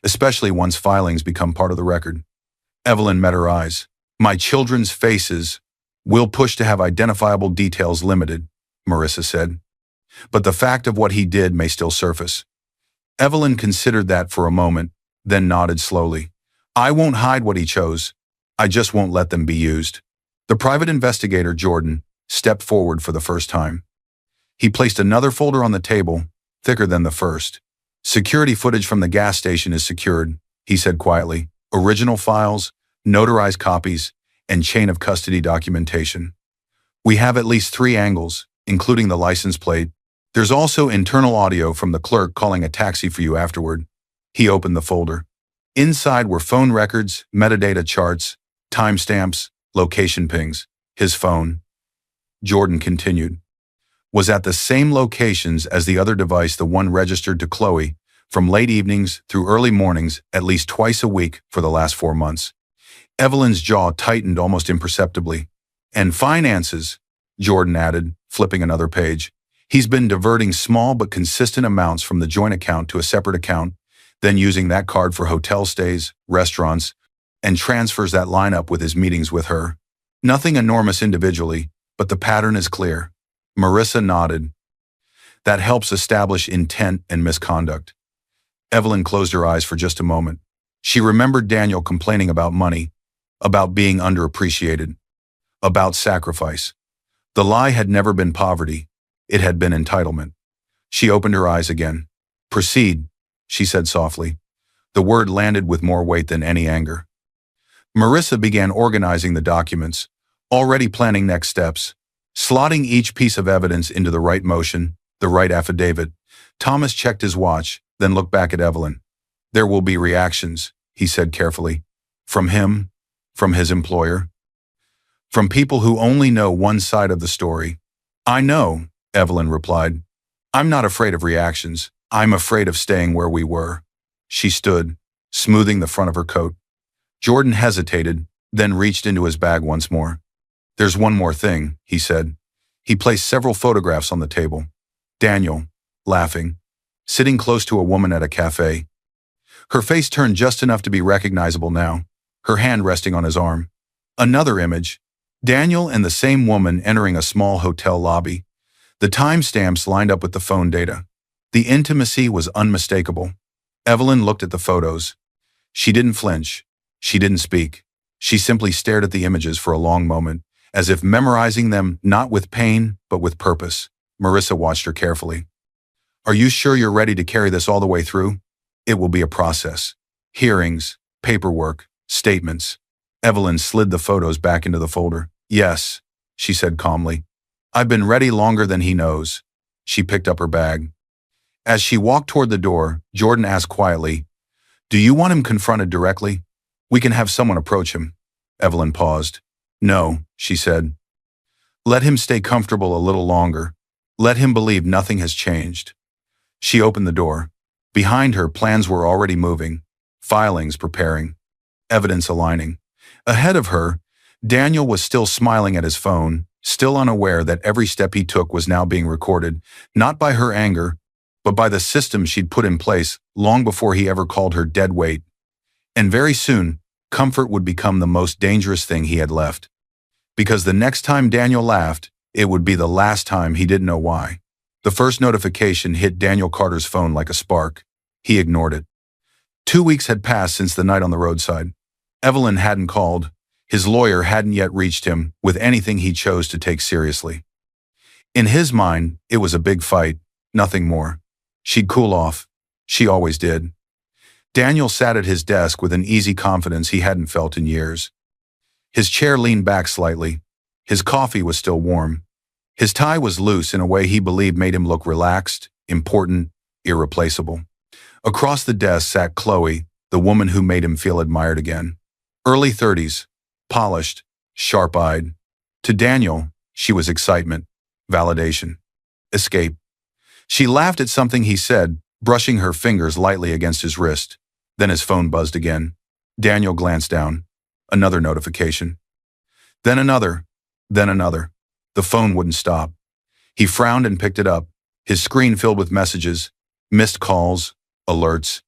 especially once filings become part of the record. Evelyn met her eyes. My children's faces will push to have identifiable details limited, Marissa said. But the fact of what he did may still surface. Evelyn considered that for a moment, then nodded slowly. I won't hide what he chose. I just won't let them be used. The private investigator, Jordan, stepped forward for the first time. He placed another folder on the table, thicker than the first. Security footage from the gas station is secured, he said quietly. Original files, notarized copies, and chain of custody documentation. We have at least 3 angles, including the license plate. There's also internal audio from the clerk calling a taxi for you afterward. He opened the folder. Inside were phone records, metadata charts, timestamps, location pings. His phone, Jordan continued, was at the same locations as the other device, the one registered to Chloe, from late evenings through early mornings at least twice a week for the last 4 months. Evelyn's jaw tightened almost imperceptibly. And finances, Jordan added, flipping another page. He's been diverting small but consistent amounts from the joint account to a separate account, then using that card for hotel stays, restaurants, and transfers that line up with his meetings with her. Nothing enormous individually, but the pattern is clear. Marissa nodded. That helps establish intent and misconduct. Evelyn closed her eyes for just a moment. She remembered Daniel complaining about money, about being underappreciated, about sacrifice. The lie had never been poverty. It had been entitlement. She opened her eyes again. Proceed, she said softly. The word landed with more weight than any anger. Marissa began organizing the documents, already planning next steps, slotting each piece of evidence into the right motion, the right affidavit. Thomas checked his watch, then looked back at Evelyn. There will be reactions, he said carefully. From him, from his employer, from people who only know one side of the story. I know, Evelyn replied. I'm not afraid of reactions. I'm afraid of staying where we were. She stood, smoothing the front of her coat. Jordan hesitated, then reached into his bag once more. There's one more thing, he said. He placed several photographs on the table. Daniel, laughing, sitting close to a woman at a cafe. Her face turned just enough to be recognizable now, her hand resting on his arm. Another image, Daniel and the same woman entering a small hotel lobby. The timestamps lined up with the phone data. The intimacy was unmistakable. Evelyn looked at the photos. She didn't flinch. She didn't speak. She simply stared at the images for a long moment, as if memorizing them not with pain, but with purpose. Marissa watched her carefully. Are you sure you're ready to carry this all the way through? It will be a process. Hearings, paperwork, statements. Evelyn slid the photos back into the folder. Yes, she said calmly. I've been ready longer than he knows. She picked up her bag. As she walked toward the door, Jordan asked quietly, Do you want him confronted directly? We can have someone approach him. Evelyn paused. No, she said. Let him stay comfortable a little longer. Let him believe nothing has changed. She opened the door. Behind her, plans were already moving, filings preparing, evidence aligning. Ahead of her, Daniel was still smiling at his phone, still unaware that every step he took was now being recorded, not by her anger, but by the system she'd put in place long before he ever called her dead weight. And very soon, comfort would become the most dangerous thing he had left. Because the next time Daniel laughed, it would be the last time. He didn't know why. The first notification hit Daniel Carter's phone like a spark. He ignored it. 2 weeks had passed since the night on the roadside. Evelyn hadn't called. His lawyer hadn't yet reached him with anything he chose to take seriously. In his mind, it was a big fight, nothing more. She'd cool off. She always did. Daniel sat at his desk with an easy confidence he hadn't felt in years. His chair leaned back slightly. His coffee was still warm. His tie was loose in a way he believed made him look relaxed, important, irreplaceable. Across the desk sat Chloe, the woman who made him feel admired again. Early 30s, polished, sharp-eyed. To Daniel, she was excitement, validation, escape. She laughed at something he said, brushing her fingers lightly against his wrist. Then his phone buzzed again. Daniel glanced down. Another notification. Then another. Then another. The phone wouldn't stop. He frowned and picked it up, his screen filled with messages, missed calls, alerts.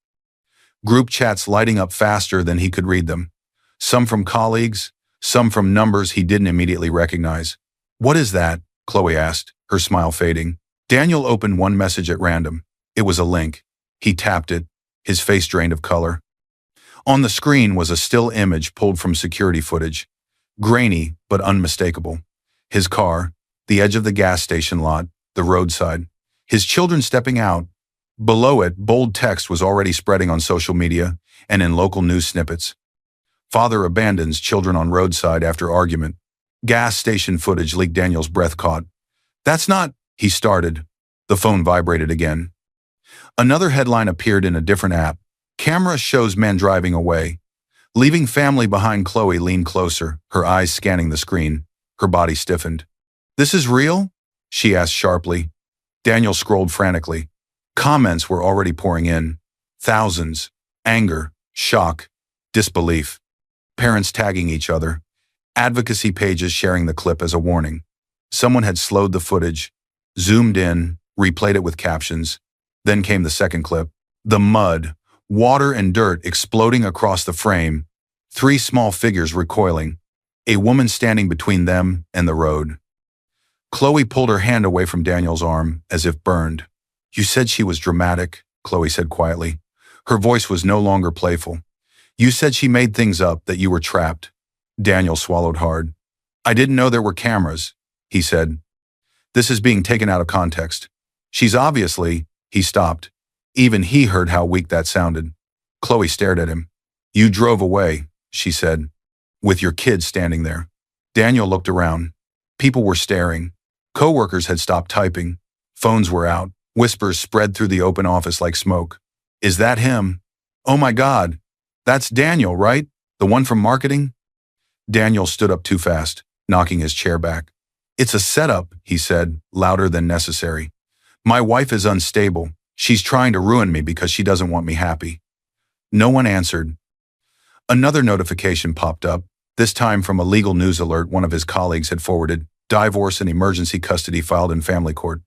Group chats lighting up faster than he could read them. Some from colleagues, some from numbers he didn't immediately recognize. "What is that?" Chloe asked, her smile fading. Daniel opened one message at random. It was a link. He tapped it, his face drained of color. On the screen was a still image pulled from security footage. Grainy, but unmistakable. His car, the edge of the gas station lot, the roadside. His children stepping out. Below it, bold text was already spreading on social media and in local news snippets. Father abandons children on roadside after argument. Gas station footage leaked. Daniel's breath caught. "That's not," he started. The phone vibrated again. Another headline appeared in a different app. Camera shows man driving away. Leaving family behind. Chloe leaned closer, her eyes scanning the screen. Her body stiffened. "This is real?" she asked sharply. Daniel scrolled frantically. Comments were already pouring in. Thousands. Anger, shock, disbelief. Parents tagging each other. Advocacy pages sharing the clip as a warning. Someone had slowed the footage, zoomed in, replayed it with captions. Then came the second clip. The mud, water and dirt exploding across the frame. 3 small figures recoiling. A woman standing between them and the road. Chloe pulled her hand away from Daniel's arm, as if burned. "You said she was dramatic," Chloe said quietly. Her voice was no longer playful. "You said she made things up, that you were trapped." Daniel swallowed hard. "I didn't know there were cameras," he said. "This is being taken out of context. She's obviously..." He stopped. Even he heard how weak that sounded. Chloe stared at him. "You drove away," she said, "with your kids standing there." Daniel looked around. People were staring. Coworkers had stopped typing. Phones were out. Whispers spread through the open office like smoke. "Is that him? Oh my God. That's Daniel, right? The one from marketing?" Daniel stood up too fast, knocking his chair back. "It's a setup," he said, louder than necessary. "My wife is unstable. She's trying to ruin me because she doesn't want me happy." No one answered. Another notification popped up, this time from a legal news alert one of his colleagues had forwarded. Divorce and emergency custody filed in family court.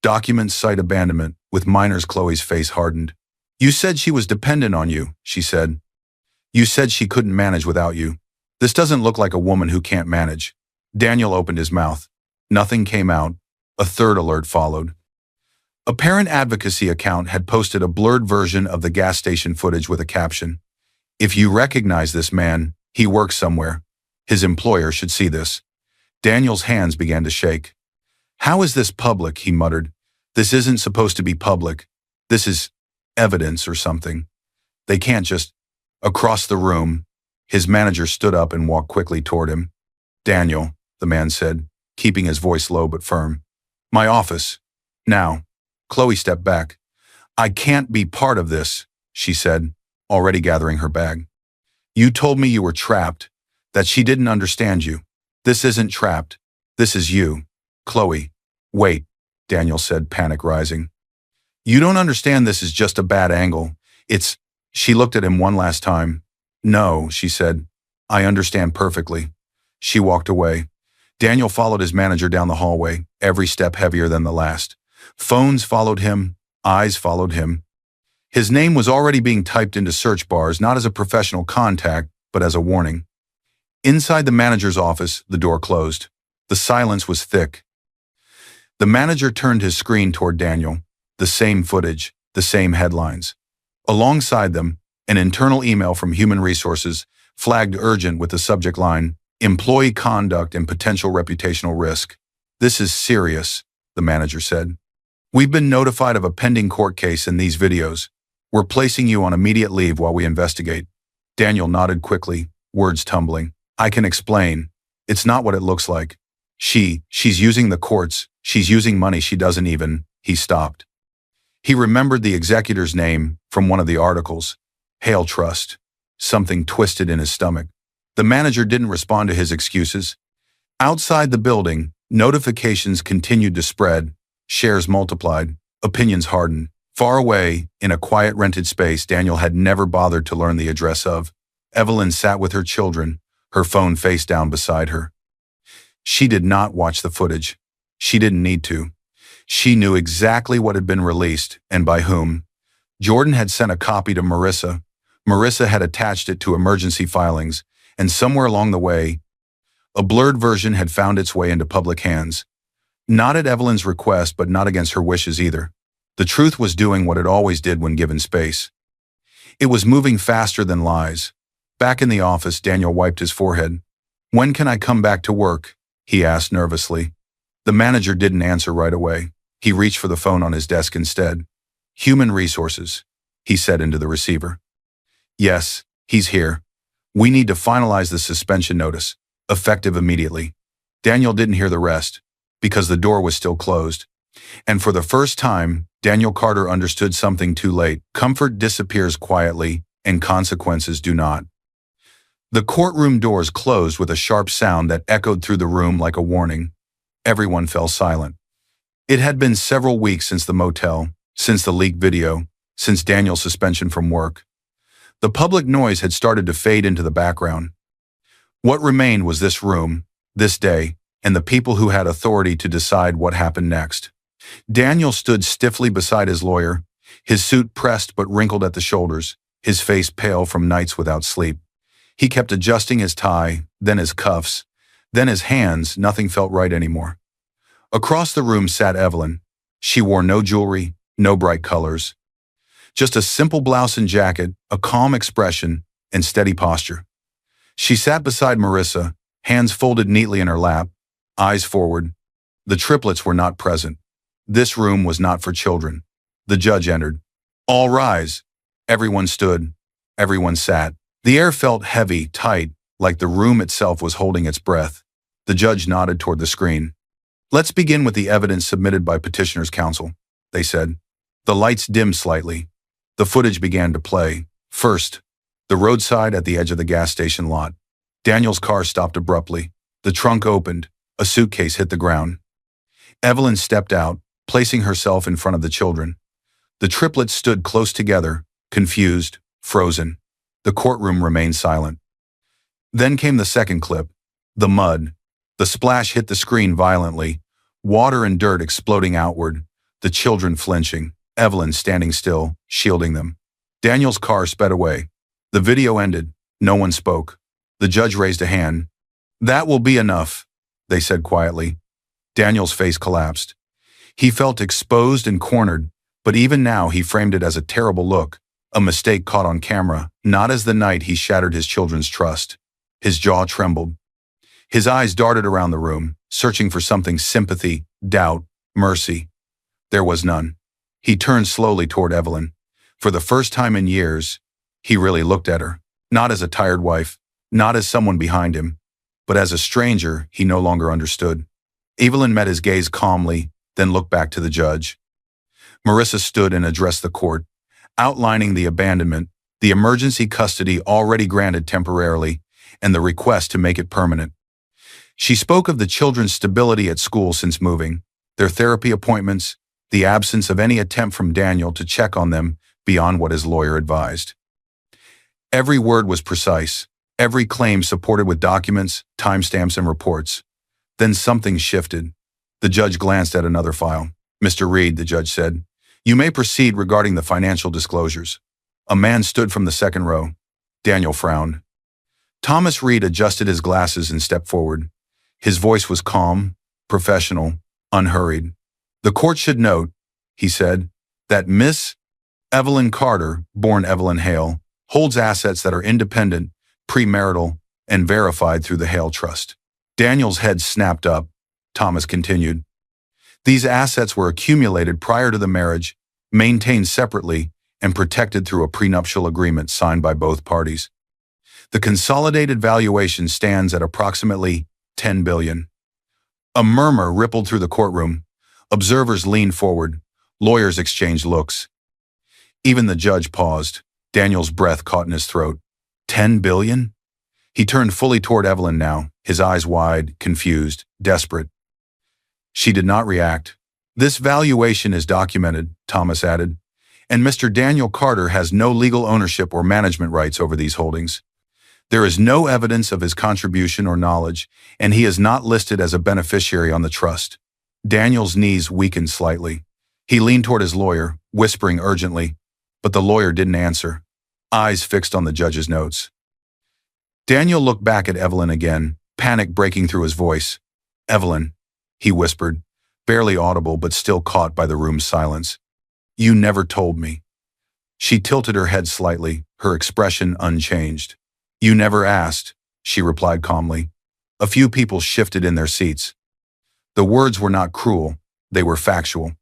Documents cite abandonment, with minors. Chloe's face hardened. "You said she was dependent on you," she said. "You said she couldn't manage without you. This doesn't look like a woman who can't manage." Daniel opened his mouth. Nothing came out. A third alert followed. A parent advocacy account had posted a blurred version of the gas station footage with a caption. "If you recognize this man, he works somewhere. His employer should see this." Daniel's hands began to shake. "How is this public?" he muttered. "This isn't supposed to be public. This is evidence or something. They can't just..." Across the room, his manager stood up and walked quickly toward him. "Daniel," the man said, keeping his voice low but firm. "My office. Now." Chloe stepped back. "I can't be part of this," she said, already gathering her bag. "You told me you were trapped, that she didn't understand you. This isn't trapped. This is you." "Chloe, wait," Daniel said, panic rising. "You don't understand. This is just a bad angle. It's..." She looked at him one last time. "No," she said. "I understand perfectly." She walked away. Daniel followed his manager down the hallway, every step heavier than the last. Phones followed him, eyes followed him. His name was already being typed into search bars, not as a professional contact, but as a warning. Inside the manager's office, the door closed. The silence was thick. The manager turned his screen toward Daniel. The same footage, the same headlines. Alongside them, an internal email from Human Resources, flagged urgent with the subject line, employee conduct and potential reputational risk. This is serious, the manager said. We've been notified of a pending court case in these videos. We're placing you on immediate leave while we investigate. Daniel nodded quickly, words tumbling. I can explain. It's not what it looks like. She's using the courts. She's using money she doesn't even. He stopped. He remembered the executor's name from one of the articles. Hale Trust. Something twisted in his stomach. The manager didn't respond to his excuses. Outside the building, notifications continued to spread, shares multiplied, opinions hardened. Far away, in a quiet rented space Daniel had never bothered to learn the address of, Evelyn sat with her children, her phone face down beside her. She did not watch the footage. She didn't need to. She knew exactly what had been released and by whom. Jordan had sent a copy to Marissa. Marissa had attached it to emergency filings, and somewhere along the way, a blurred version had found its way into public hands. Not at Evelyn's request, but not against her wishes either. The truth was doing what it always did when given space. It was moving faster than lies. Back in the office, Daniel wiped his forehead. When can I come back to work? He asked nervously. The manager didn't answer right away. He reached for the phone on his desk instead. Human Resources, he said into the receiver. Yes, he's here. We need to finalize the suspension notice, effective immediately. Daniel didn't hear the rest, because the door was still closed. And for the first time, Daniel Carter understood something too late. Comfort disappears quietly, and consequences do not. The courtroom doors closed with a sharp sound that echoed through the room like a warning. Everyone fell silent. It had been several weeks since the motel, since the leaked video, since Daniel's suspension from work. The public noise had started to fade into the background. What remained was this room, this day, and the people who had authority to decide what happened next. Daniel stood stiffly beside his lawyer, his suit pressed but wrinkled at the shoulders, his face pale from nights without sleep. He kept adjusting his tie, then his cuffs, then his hands. Nothing felt right anymore. Across the room sat Evelyn. She wore no jewelry, no bright colors. Just a simple blouse and jacket, a calm expression, and steady posture. She sat beside Marissa, hands folded neatly in her lap, eyes forward. The triplets were not present. This room was not for children. The judge entered. All rise. Everyone stood. Everyone sat. The air felt heavy, tight, like the room itself was holding its breath. The judge nodded toward the screen. Let's begin with the evidence submitted by petitioner's counsel, they said. The lights dimmed slightly. The footage began to play. First, the roadside at the edge of the gas station lot. Daniel's car stopped abruptly. The trunk opened. A suitcase hit the ground. Evelyn stepped out, placing herself in front of the children. The triplets stood close together, confused, frozen. The courtroom remained silent. Then came the second clip. The mud. The splash hit the screen violently, water and dirt exploding outward, the children flinching, Evelyn standing still, shielding them. Daniel's car sped away. The video ended. No one spoke. The judge raised a hand. That will be enough, they said quietly. Daniel's face collapsed. He felt exposed and cornered, but even now he framed it as a terrible look, a mistake caught on camera, not as the night he shattered his children's trust. His jaw trembled. His eyes darted around the room, searching for something: sympathy, doubt, mercy. There was none. He turned slowly toward Evelyn. For the first time in years, he really looked at her, not as a tired wife, not as someone behind him, but as a stranger he no longer understood. Evelyn met his gaze calmly, then looked back to the judge. Marissa stood and addressed the court, outlining the abandonment, the emergency custody already granted temporarily, and the request to make it permanent. She spoke of the children's stability at school since moving, their therapy appointments, the absence of any attempt from Daniel to check on them beyond what his lawyer advised. Every word was precise, every claim supported with documents, timestamps, and reports. Then something shifted. The judge glanced at another file. Mr. Reed, the judge said, you may proceed regarding the financial disclosures. A man stood from the second row. Daniel frowned. Thomas Reed adjusted his glasses and stepped forward. His voice was calm, professional, unhurried. The court should note, he said, that Miss Evelyn Carter, born Evelyn Hale, holds assets that are independent, premarital, and verified through the Hale Trust. Daniel's head snapped up. Thomas continued. These assets were accumulated prior to the marriage, maintained separately, and protected through a prenuptial agreement signed by both parties. The consolidated valuation stands at approximately $10 billion. A murmur rippled through the courtroom. Observers leaned forward. Lawyers exchanged looks. Even the judge paused. Daniel's breath caught in his throat. $10 billion? He turned fully toward Evelyn now, his eyes wide, confused, desperate. She did not react. This valuation is documented, Thomas added, and Mr. Daniel Carter has no legal ownership or management rights over these holdings. There is no evidence of his contribution or knowledge, and he is not listed as a beneficiary on the trust. Daniel's knees weakened slightly. He leaned toward his lawyer, whispering urgently, but the lawyer didn't answer, eyes fixed on the judge's notes. Daniel looked back at Evelyn again, panic breaking through his voice. "Evelyn," he whispered, barely audible but still caught by the room's silence. "You never told me." She tilted her head slightly, her expression unchanged. "You never asked," she replied calmly. A few people shifted in their seats. The words were not cruel, they were factual.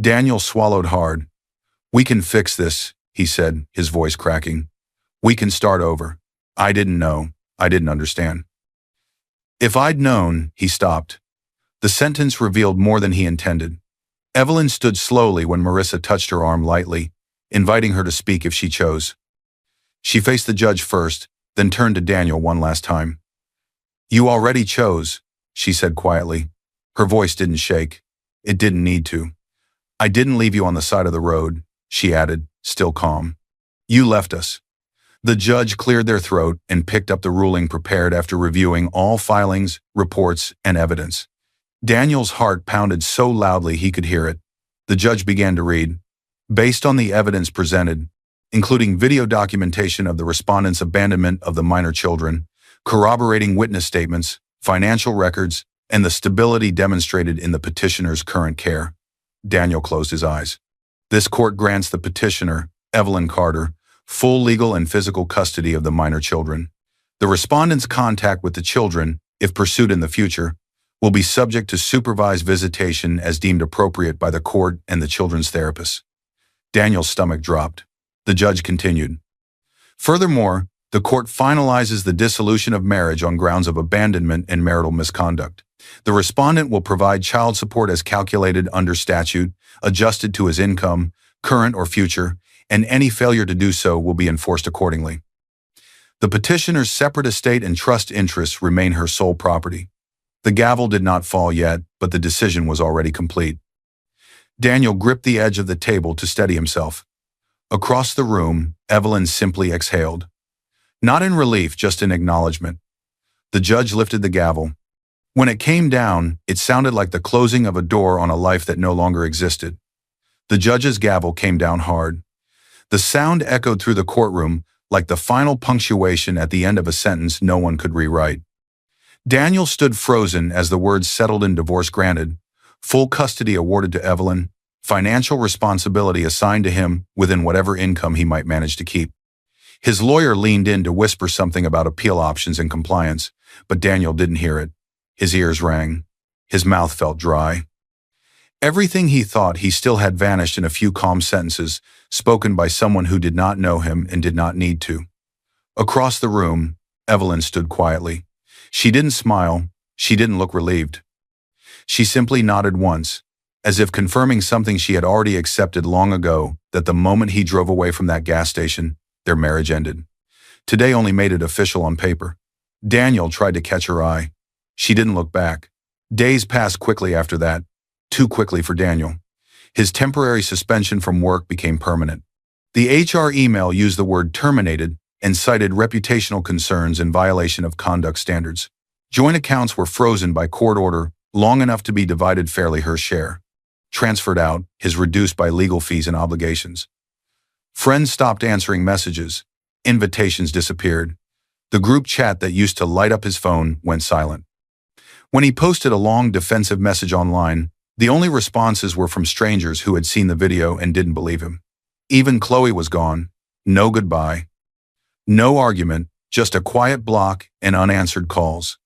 Daniel swallowed hard. "We can fix this," he said, his voice cracking. "We can start over. I didn't know. I didn't understand." "If I'd known," he stopped. The sentence revealed more than he intended. Evelyn stood slowly when Marissa touched her arm lightly, inviting her to speak if she chose. She faced the judge first, then turned to Daniel one last time. "You already chose," she said quietly. Her voice didn't shake. It didn't need to. "I didn't leave you on the side of the road," she added, still calm. "You left us." The judge cleared their throat and picked up the ruling prepared after reviewing all filings, reports, and evidence. Daniel's heart pounded so loudly he could hear it. The judge began to read. Based on the evidence presented, including video documentation of the respondent's abandonment of the minor children, corroborating witness statements, financial records, and the stability demonstrated in the petitioner's current care, Daniel closed his eyes. This court grants the petitioner, Evelyn Carter, full legal and physical custody of the minor children. The respondent's contact with the children, if pursued in the future, will be subject to supervised visitation as deemed appropriate by the court and the children's therapists. Daniel's stomach dropped. The judge continued. Furthermore, the court finalizes the dissolution of marriage on grounds of abandonment and marital misconduct. The respondent will provide child support as calculated under statute, adjusted to his income, current or future, and any failure to do so will be enforced accordingly. The petitioner's separate estate and trust interests remain her sole property. The gavel did not fall yet, but the decision was already complete. Daniel gripped the edge of the table to steady himself. Across the room, Evelyn simply exhaled. Not in relief, just in acknowledgement. The judge lifted the gavel. When it came down, it sounded like the closing of a door on a life that no longer existed. The judge's gavel came down hard. The sound echoed through the courtroom like the final punctuation at the end of a sentence no one could rewrite. Daniel stood frozen as the words settled in divorce granted, full custody awarded to Evelyn, financial responsibility assigned to him within whatever income he might manage to keep. His lawyer leaned in to whisper something about appeal options and compliance, but Daniel didn't hear it. His ears rang. His mouth felt dry. Everything he thought he still had vanished in a few calm sentences, spoken by someone who did not know him and did not need to. Across the room, Evelyn stood quietly. She didn't smile. She didn't look relieved. She simply nodded once, as if confirming something she had already accepted long ago, that the moment he drove away from that gas station, their marriage ended. Today only made it official on paper. Daniel tried to catch her eye. She didn't look back. Days passed quickly after that, too quickly for Daniel. His temporary suspension from work became permanent. The HR email used the word terminated and cited reputational concerns in violation of conduct standards. Joint accounts were frozen by court order long enough to be divided fairly her share. Transferred out, his reduced by legal fees and obligations. Friends stopped answering messages. Invitations disappeared. The group chat that used to light up his phone went silent. When he posted a long defensive message online, the only responses were from strangers who had seen the video and didn't believe him. Even Chloe was gone. No goodbye. No argument, Just a quiet block and unanswered calls.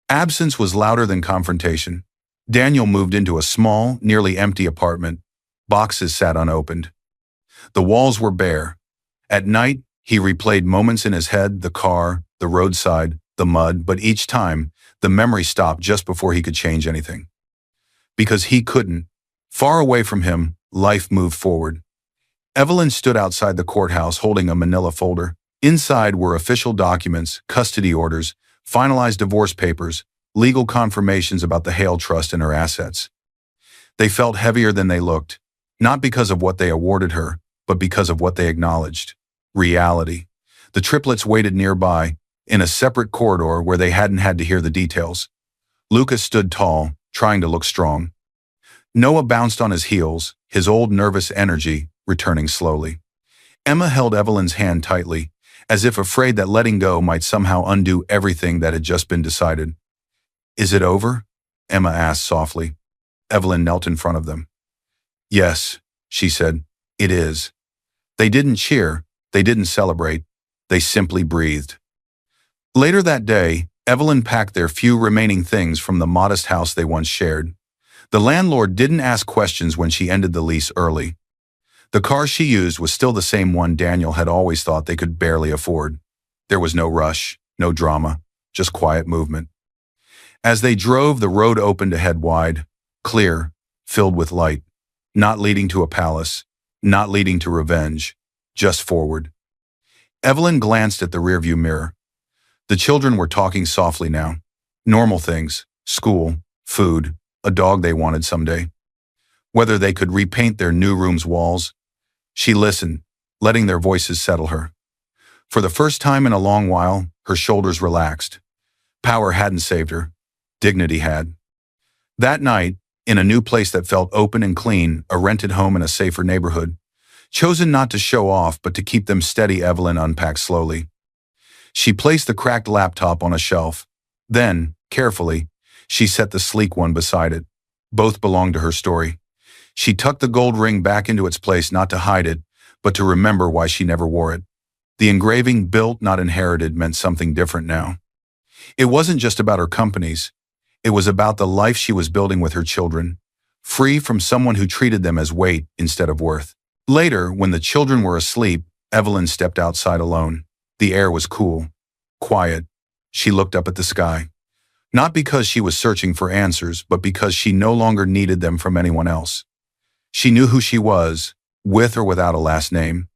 Absence was louder than confrontation. Daniel moved into a small, nearly empty apartment. Boxes sat unopened. The walls were bare. At night, he replayed moments in his head, the car, the roadside, the mud, but each time, the memory stopped just before he could change anything. Because he couldn't. Far away from him, life moved forward. Evelyn stood outside the courthouse holding a manila folder. Inside were official documents, custody orders, finalized divorce papers, legal confirmations about the Hale Trust and her assets. They felt heavier than they looked, not because of what they awarded her, but because of what they acknowledged. Reality. The triplets waited nearby, in a separate corridor where they hadn't had to hear the details. Lucas stood tall, trying to look strong. Noah bounced on his heels, his old nervous energy returning slowly. Emma held Evelyn's hand tightly, as if afraid that letting go might somehow undo everything that had just been decided. "Is it over?" Emma asked softly. Evelyn knelt in front of them. "Yes," she said, "it is." They didn't cheer, they didn't celebrate, they simply breathed. Later that day, Evelyn packed their few remaining things from the modest house they once shared. The landlord didn't ask questions when she ended the lease early. The car she used was still the same one Daniel had always thought they could barely afford. There was no rush, no drama, just quiet movement. As they drove, the road opened ahead wide, clear, filled with light, not leading to a palace, not leading to revenge, just forward. Evelyn glanced at the rearview mirror. The children were talking softly now. Normal things, school, food, a dog they wanted someday. Whether they could repaint their new room's walls. She listened, letting their voices settle her. For the first time in a long while, her shoulders relaxed. Power hadn't saved her. Dignity had. That night, in a new place that felt open and clean, a rented home in a safer neighborhood, chosen not to show off but to keep them steady, Evelyn unpacked slowly. She placed the cracked laptop on a shelf. Then, carefully, she set the sleek one beside it. Both belonged to her story. She tucked the gold ring back into its place not to hide it, but to remember why she never wore it. The engraving, "Built, Not Inherited," meant something different now. It wasn't just about her companies. It was about the life she was building with her children, free from someone who treated them as weight instead of worth. Later, when the children were asleep, Evelyn stepped outside alone. The air was cool, quiet. She looked up at the sky. Not because she was searching for answers, but because she no longer needed them from anyone else. She knew who she was, with or without a last name.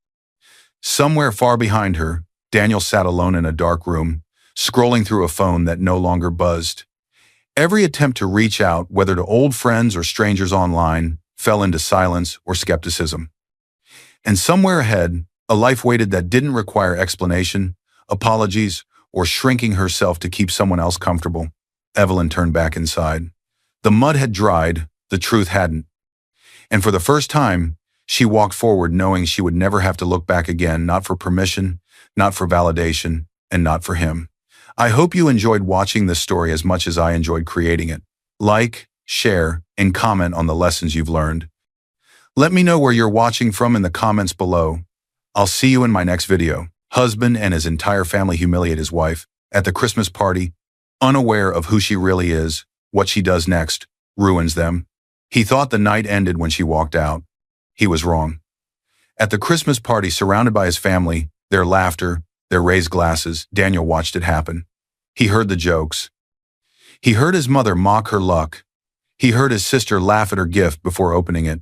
Somewhere far behind her, Daniel sat alone in a dark room, scrolling through a phone that no longer buzzed. Every attempt to reach out, whether to old friends or strangers online, fell into silence or skepticism. And somewhere ahead, a life waited that didn't require explanation, apologies, or shrinking herself to keep someone else comfortable. Evelyn turned back inside. The mud had dried, the truth hadn't. And for the first time, she walked forward knowing she would never have to look back again, not for permission, not for validation, and not for him. I hope you enjoyed watching this story as much as I enjoyed creating it. Like, share, and comment on the lessons you've learned. Let me know where you're watching from in the comments below. I'll see you in my next video. Husband and his entire family humiliate his wife at the Christmas party, unaware of who she really is. What she does next ruins them. He thought the night ended when she walked out. He was wrong. At the Christmas party, surrounded by his family, their laughter, their raised glasses, Daniel watched it happen. He heard the jokes. He heard his mother mock her luck. He heard his sister laugh at her gift before opening it.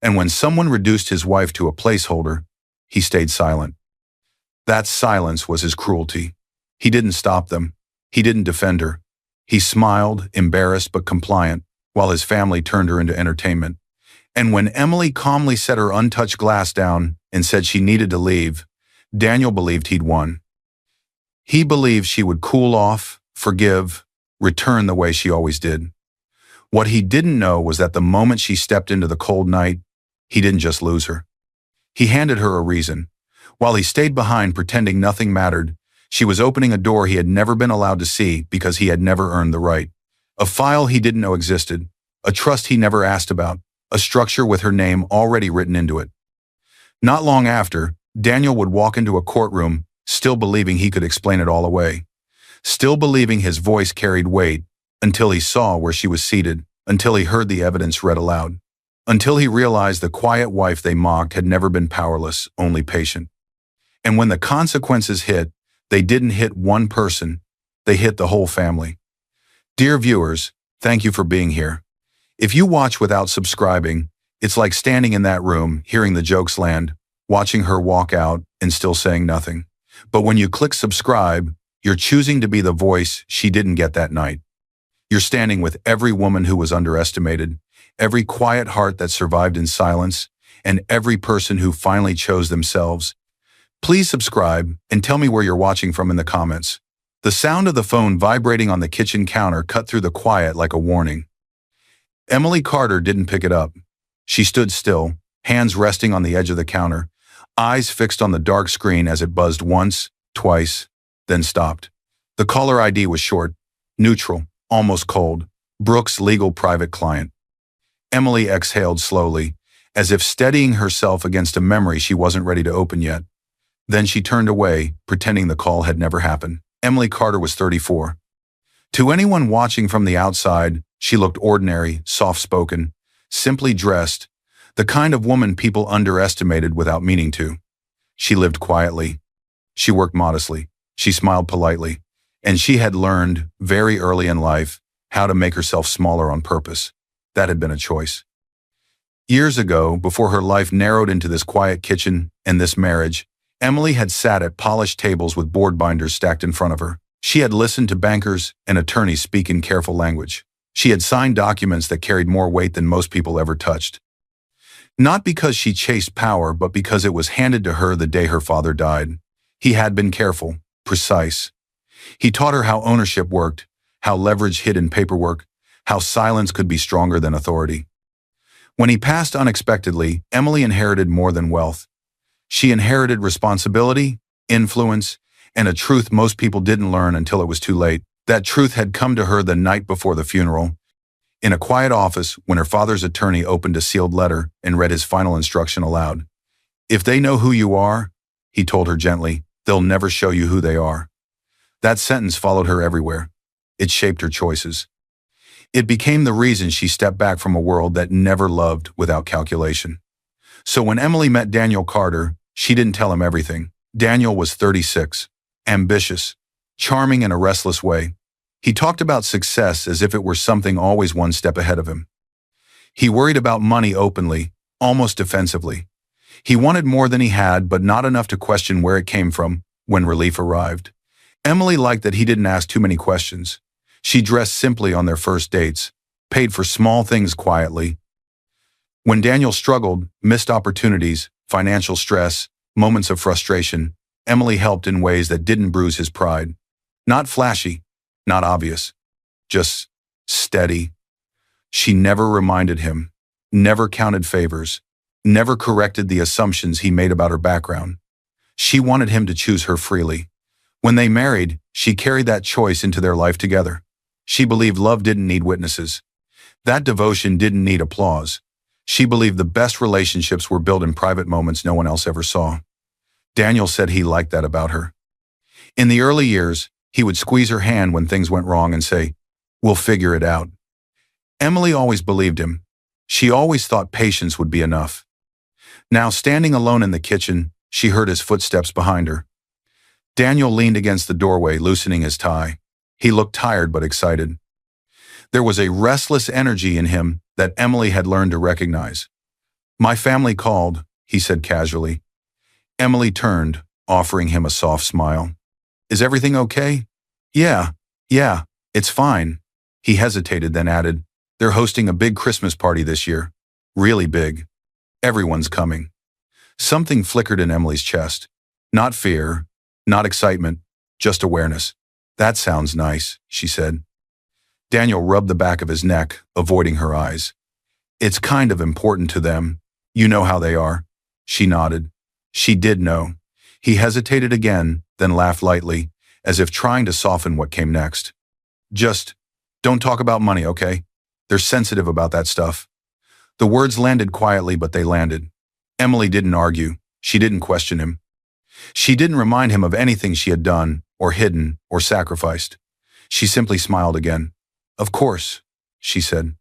And when someone reduced his wife to a placeholder, he stayed silent. That silence was his cruelty. He didn't stop them. He didn't defend her. He smiled, embarrassed but compliant, while his family turned her into entertainment. And when Emily calmly set her untouched glass down and said she needed to leave, Daniel believed he'd won. He believed she would cool off, forgive, return the way she always did. What he didn't know was that the moment she stepped into the cold night, he didn't just lose her. He handed her a reason. While he stayed behind pretending nothing mattered, she was opening a door he had never been allowed to see because he had never earned the right. A file he didn't know existed, a trust he never asked about, a structure with her name already written into it. Not long after, Daniel would walk into a courtroom, still believing he could explain it all away, still believing his voice carried weight, until he saw where she was seated, until he heard the evidence read aloud, until he realized the quiet wife they mocked had never been powerless, only patient. And when the consequences hit, they didn't hit one person, they hit the whole family. Dear viewers, thank you for being here. If you watch without subscribing, it's like standing in that room, hearing the jokes land, watching her walk out, and still saying nothing. But when you click subscribe, you're choosing to be the voice she didn't get that night. You're standing with every woman who was underestimated, every quiet heart that survived in silence, and every person who finally chose themselves. Please subscribe and tell me where you're watching from in the comments. The sound of the phone vibrating on the kitchen counter cut through the quiet like a warning. Emily Carter didn't pick it up. She stood still, hands resting on the edge of the counter, eyes fixed on the dark screen as it buzzed once, twice, then stopped. The caller ID was short, neutral, almost cold. Brooks' legal private client. Emily exhaled slowly, as if steadying herself against a memory she wasn't ready to open yet. Then she turned away, pretending the call had never happened. Emily Carter was 34. To anyone watching from the outside, she looked ordinary, soft-spoken, simply dressed, the kind of woman people underestimated without meaning to. She lived quietly. She worked modestly. She smiled politely. And she had learned, very early in life, how to make herself smaller on purpose. That had been a choice. Years ago, before her life narrowed into this quiet kitchen and this marriage, Emily had sat at polished tables with board binders stacked in front of her. She had listened to bankers and attorneys speak in careful language. She had signed documents that carried more weight than most people ever touched. Not because she chased power, but because it was handed to her the day her father died. He had been careful, precise. He taught her how ownership worked, how leverage hid in paperwork, how silence could be stronger than authority. When he passed unexpectedly, Emily inherited more than wealth. She inherited responsibility, influence, and a truth most people didn't learn until it was too late. That truth had come to her the night before the funeral. In a quiet office, when her father's attorney opened a sealed letter and read his final instruction aloud. If they know who you are, he told her gently, they'll never show you who they are. That sentence followed her everywhere. It shaped her choices. It became the reason she stepped back from a world that never loved without calculation. So when Emily met Daniel Carter, she didn't tell him everything. Daniel was 36, ambitious, charming in a restless way. He talked about success as if it were something always one step ahead of him. He worried about money openly, almost defensively. He wanted more than he had, but not enough to question where it came from when relief arrived. Emily liked that he didn't ask too many questions. She dressed simply on their first dates, paid for small things quietly. When Daniel struggled, missed opportunities, financial stress, moments of frustration, Emily helped in ways that didn't bruise his pride. Not flashy, not obvious, just steady. She never reminded him, never counted favors, never corrected the assumptions he made about her background. She wanted him to choose her freely. When they married, she carried that choice into their life together. She believed love didn't need witnesses. That devotion didn't need applause. She believed the best relationships were built in private moments no one else ever saw. Daniel said he liked that about her. In the early years, he would squeeze her hand when things went wrong and say, "We'll figure it out." Emily always believed him. She always thought patience would be enough. Now, standing alone in the kitchen, she heard his footsteps behind her. Daniel leaned against the doorway, loosening his tie. He looked tired but excited. There was a restless energy in him that Emily had learned to recognize. "My family called," he said casually. Emily turned, offering him a soft smile. "Is everything okay?" Yeah, it's fine." He hesitated, then added, "They're hosting a big Christmas party this year. Really big. Everyone's coming." Something flickered in Emily's chest. Not fear, not excitement, just awareness. "That sounds nice," she said. Daniel rubbed the back of his neck, avoiding her eyes. "It's kind of important to them. You know how they are." She nodded. She did know. He hesitated again, then laughed lightly, as if trying to soften what came next. "Just don't talk about money, okay? They're sensitive about that stuff." The words landed quietly, but they landed. Emily didn't argue. She didn't question him. She didn't remind him of anything she had done, or hidden, or sacrificed. She simply smiled again. "Of course," she said.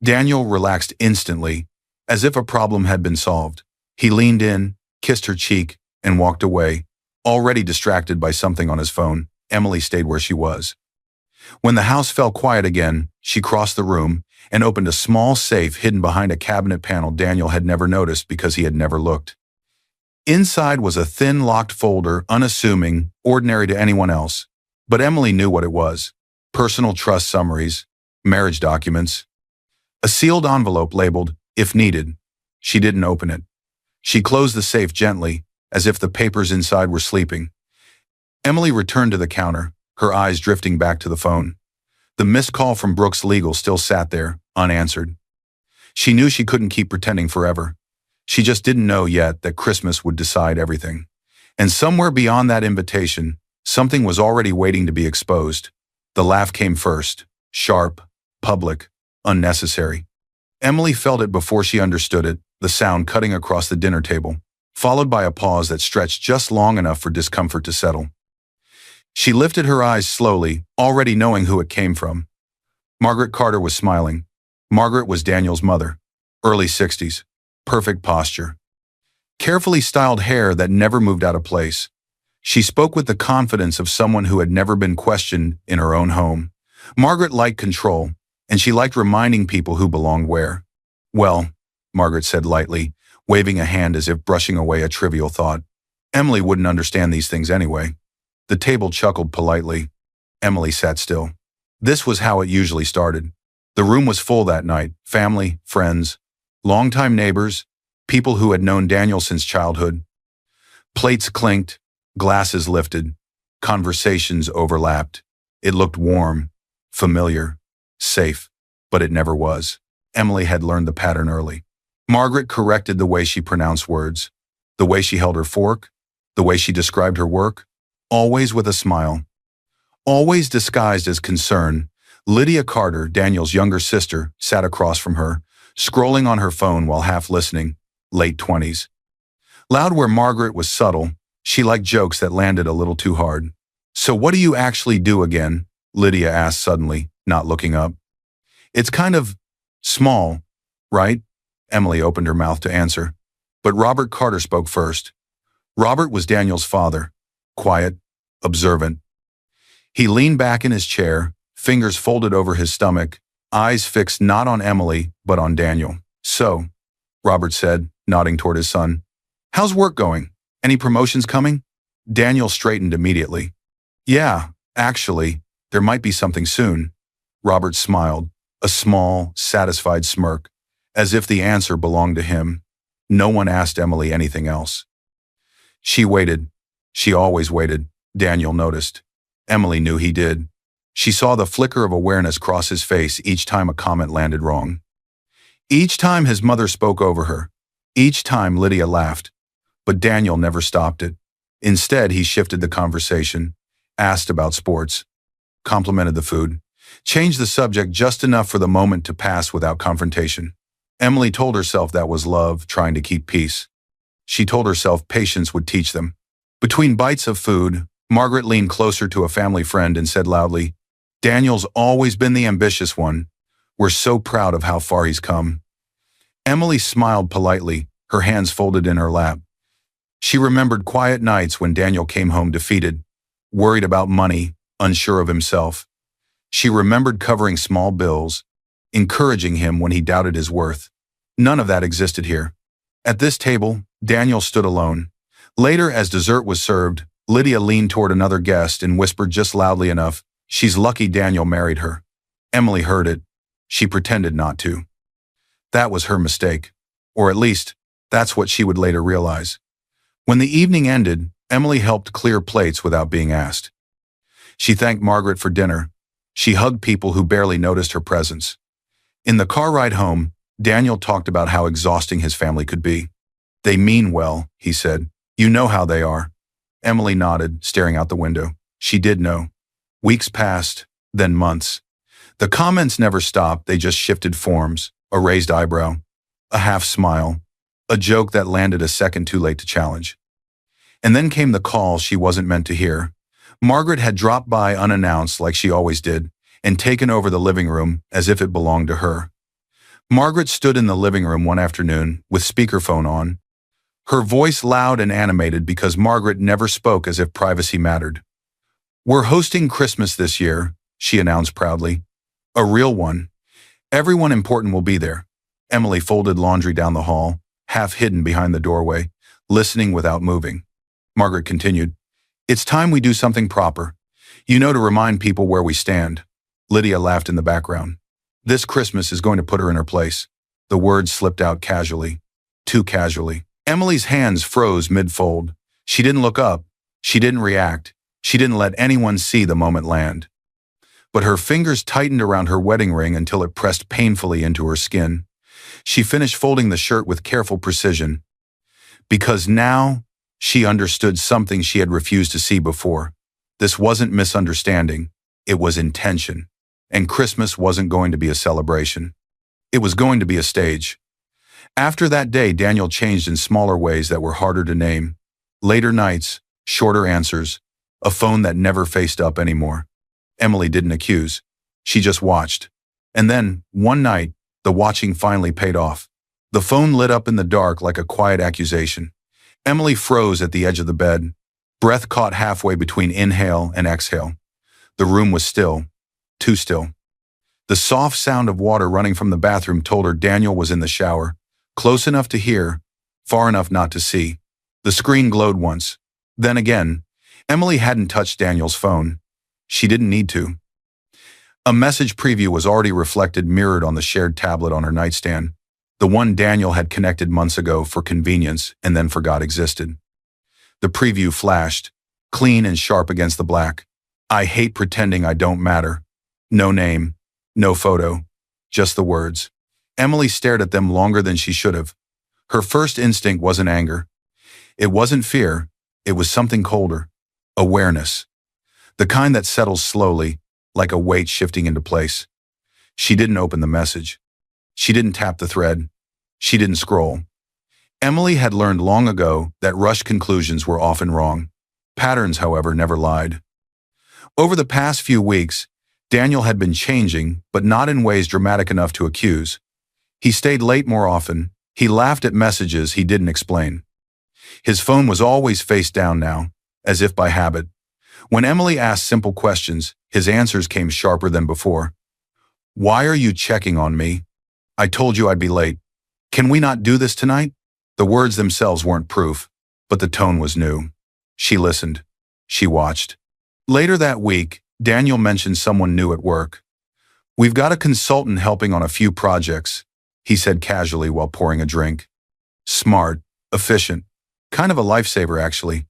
Daniel relaxed instantly, as if a problem had been solved. He leaned in, kissed her cheek, and walked away, already distracted by something on his phone. Emily stayed where she was. When the house fell quiet again, she crossed the room and opened a small safe hidden behind a cabinet panel Daniel had never noticed because he had never looked. Inside was a thin, locked folder, unassuming, ordinary to anyone else. But Emily knew what it was. Personal trust summaries, marriage documents, a sealed envelope labeled, "If needed." She didn't open it. She closed the safe gently, as if the papers inside were sleeping. Emily returned to the counter, her eyes drifting back to the phone. The missed call from Brooks Legal still sat there, unanswered. She knew she couldn't keep pretending forever. She just didn't know yet that Christmas would decide everything. And somewhere beyond that invitation, something was already waiting to be exposed. The laugh came first, sharp, public, unnecessary. Emily felt it before she understood it, the sound cutting across the dinner table, followed by a pause that stretched just long enough for discomfort to settle. She lifted her eyes slowly, already knowing who it came from. Margaret Carter was smiling. Margaret was Daniel's mother, early 60s, perfect posture, carefully styled hair that never moved out of place. She spoke with the confidence of someone who had never been questioned in her own home. Margaret liked control, and she liked reminding people who belonged where. "Well," Margaret said lightly, waving a hand as if brushing away a trivial thought. Emily wouldn't understand these things anyway. The table chuckled politely. Emily sat still. This was how it usually started. The room was full that night, family, friends, longtime neighbors, people who had known Daniel since childhood. Plates clinked, glasses lifted, conversations overlapped. It looked warm, familiar, safe, but it never was. Emily had learned the pattern early. Margaret corrected the way she pronounced words, the way she held her fork, the way she described her work, always with a smile. Always disguised as concern, Lydia Carter, Daniel's younger sister, sat across from her, scrolling on her phone while half listening, late 20s. Loud where Margaret was subtle, she liked jokes that landed a little too hard. "So what do you actually do again?" Lydia asked suddenly, not looking up. "It's kind of small, right?" Emily opened her mouth to answer. But Robert Carter spoke first. Robert was Daniel's father, quiet, observant. He leaned back in his chair, fingers folded over his stomach, eyes fixed not on Emily, but on Daniel. "So," Robert said, nodding toward his son, "how's work going? Any promotions coming?" Daniel straightened immediately. "Yeah, actually, there might be something soon." Robert smiled, a small, satisfied smirk, as if the answer belonged to him. No one asked Emily anything else. She waited. She always waited, Daniel noticed. Emily knew he did. She saw the flicker of awareness cross his face each time a comment landed wrong. Each time his mother spoke over her. Each time Lydia laughed. But Daniel never stopped it. Instead, he shifted the conversation, asked about sports, complimented the food, changed the subject just enough for the moment to pass without confrontation. Emily told herself that was love, trying to keep peace. She told herself patience would teach them. Between bites of food, Margaret leaned closer to a family friend and said loudly, "Daniel's always been the ambitious one. We're so proud of how far he's come." Emily smiled politely, her hands folded in her lap. She remembered quiet nights when Daniel came home defeated, worried about money, unsure of himself. She remembered covering small bills, encouraging him when he doubted his worth. None of that existed here. At this table, Daniel stood alone. Later, as dessert was served, Lydia leaned toward another guest and whispered just loudly enough, "She's lucky Daniel married her." Emily heard it. She pretended not to. That was her mistake. Or at least, that's what she would later realize. When the evening ended, Emily helped clear plates without being asked. She thanked Margaret for dinner. She hugged people who barely noticed her presence. In the car ride home, Daniel talked about how exhausting his family could be. "They mean well," he said. "You know how they are." Emily nodded, staring out the window. She did know. Weeks passed, then months. The comments never stopped, they just shifted forms, a raised eyebrow, a half smile, a joke that landed a second too late to challenge. And then came the call she wasn't meant to hear. Margaret had dropped by unannounced like she always did, and taken over the living room as if it belonged to her. Margaret stood in the living room one afternoon with speakerphone on, her voice loud and animated because Margaret never spoke as if privacy mattered. "We're hosting Christmas this year," she announced proudly. "A real one. Everyone important will be there." Emily folded laundry down the hall, half hidden behind the doorway, listening without moving. Margaret continued, "It's time we do something proper. To remind people where we stand." Lydia laughed in the background. "This Christmas is going to put her in her place." The words slipped out casually. Too casually. Emily's hands froze mid-fold. She didn't look up. She didn't react. She didn't let anyone see the moment land. But her fingers tightened around her wedding ring until it pressed painfully into her skin. She finished folding the shirt with careful precision. Because now, she understood something she had refused to see before. This wasn't misunderstanding. It was intention. And Christmas wasn't going to be a celebration. It was going to be a stage. After that day, Daniel changed in smaller ways that were harder to name. Later nights, shorter answers, a phone that never faced up anymore. Emily didn't accuse. She just watched. And then, one night, the watching finally paid off. The phone lit up in the dark like a quiet accusation. Emily froze at the edge of the bed, breath caught halfway between inhale and exhale. The room was still, too still. The soft sound of water running from the bathroom told her Daniel was in the shower, close enough to hear, far enough not to see. The screen glowed once. Then again, Emily hadn't touched Daniel's phone. She didn't need to. A message preview was already reflected mirrored on the shared tablet on her nightstand, the one Daniel had connected months ago for convenience and then forgot existed. The preview flashed, clean and sharp against the black. "I hate pretending I don't matter." No name, no photo, just the words. Emily stared at them longer than she should have. Her first instinct wasn't anger. It wasn't fear. It was something colder. Awareness. The kind that settles slowly, like a weight shifting into place. She didn't open the message. She didn't tap the thread. She didn't scroll. Emily had learned long ago that rushed conclusions were often wrong. Patterns, however, never lied. Over the past few weeks, Daniel had been changing, but not in ways dramatic enough to accuse. He stayed late more often. He laughed at messages he didn't explain. His phone was always face down now, as if by habit. When Emily asked simple questions, his answers came sharper than before. "Why are you checking on me? I told you I'd be late. Can we not do this tonight?" The words themselves weren't proof, but the tone was new. She listened. She watched. Later that week, Daniel mentioned someone new at work. "We've got a consultant helping on a few projects," he said casually while pouring a drink. "Smart, efficient, kind of a lifesaver actually."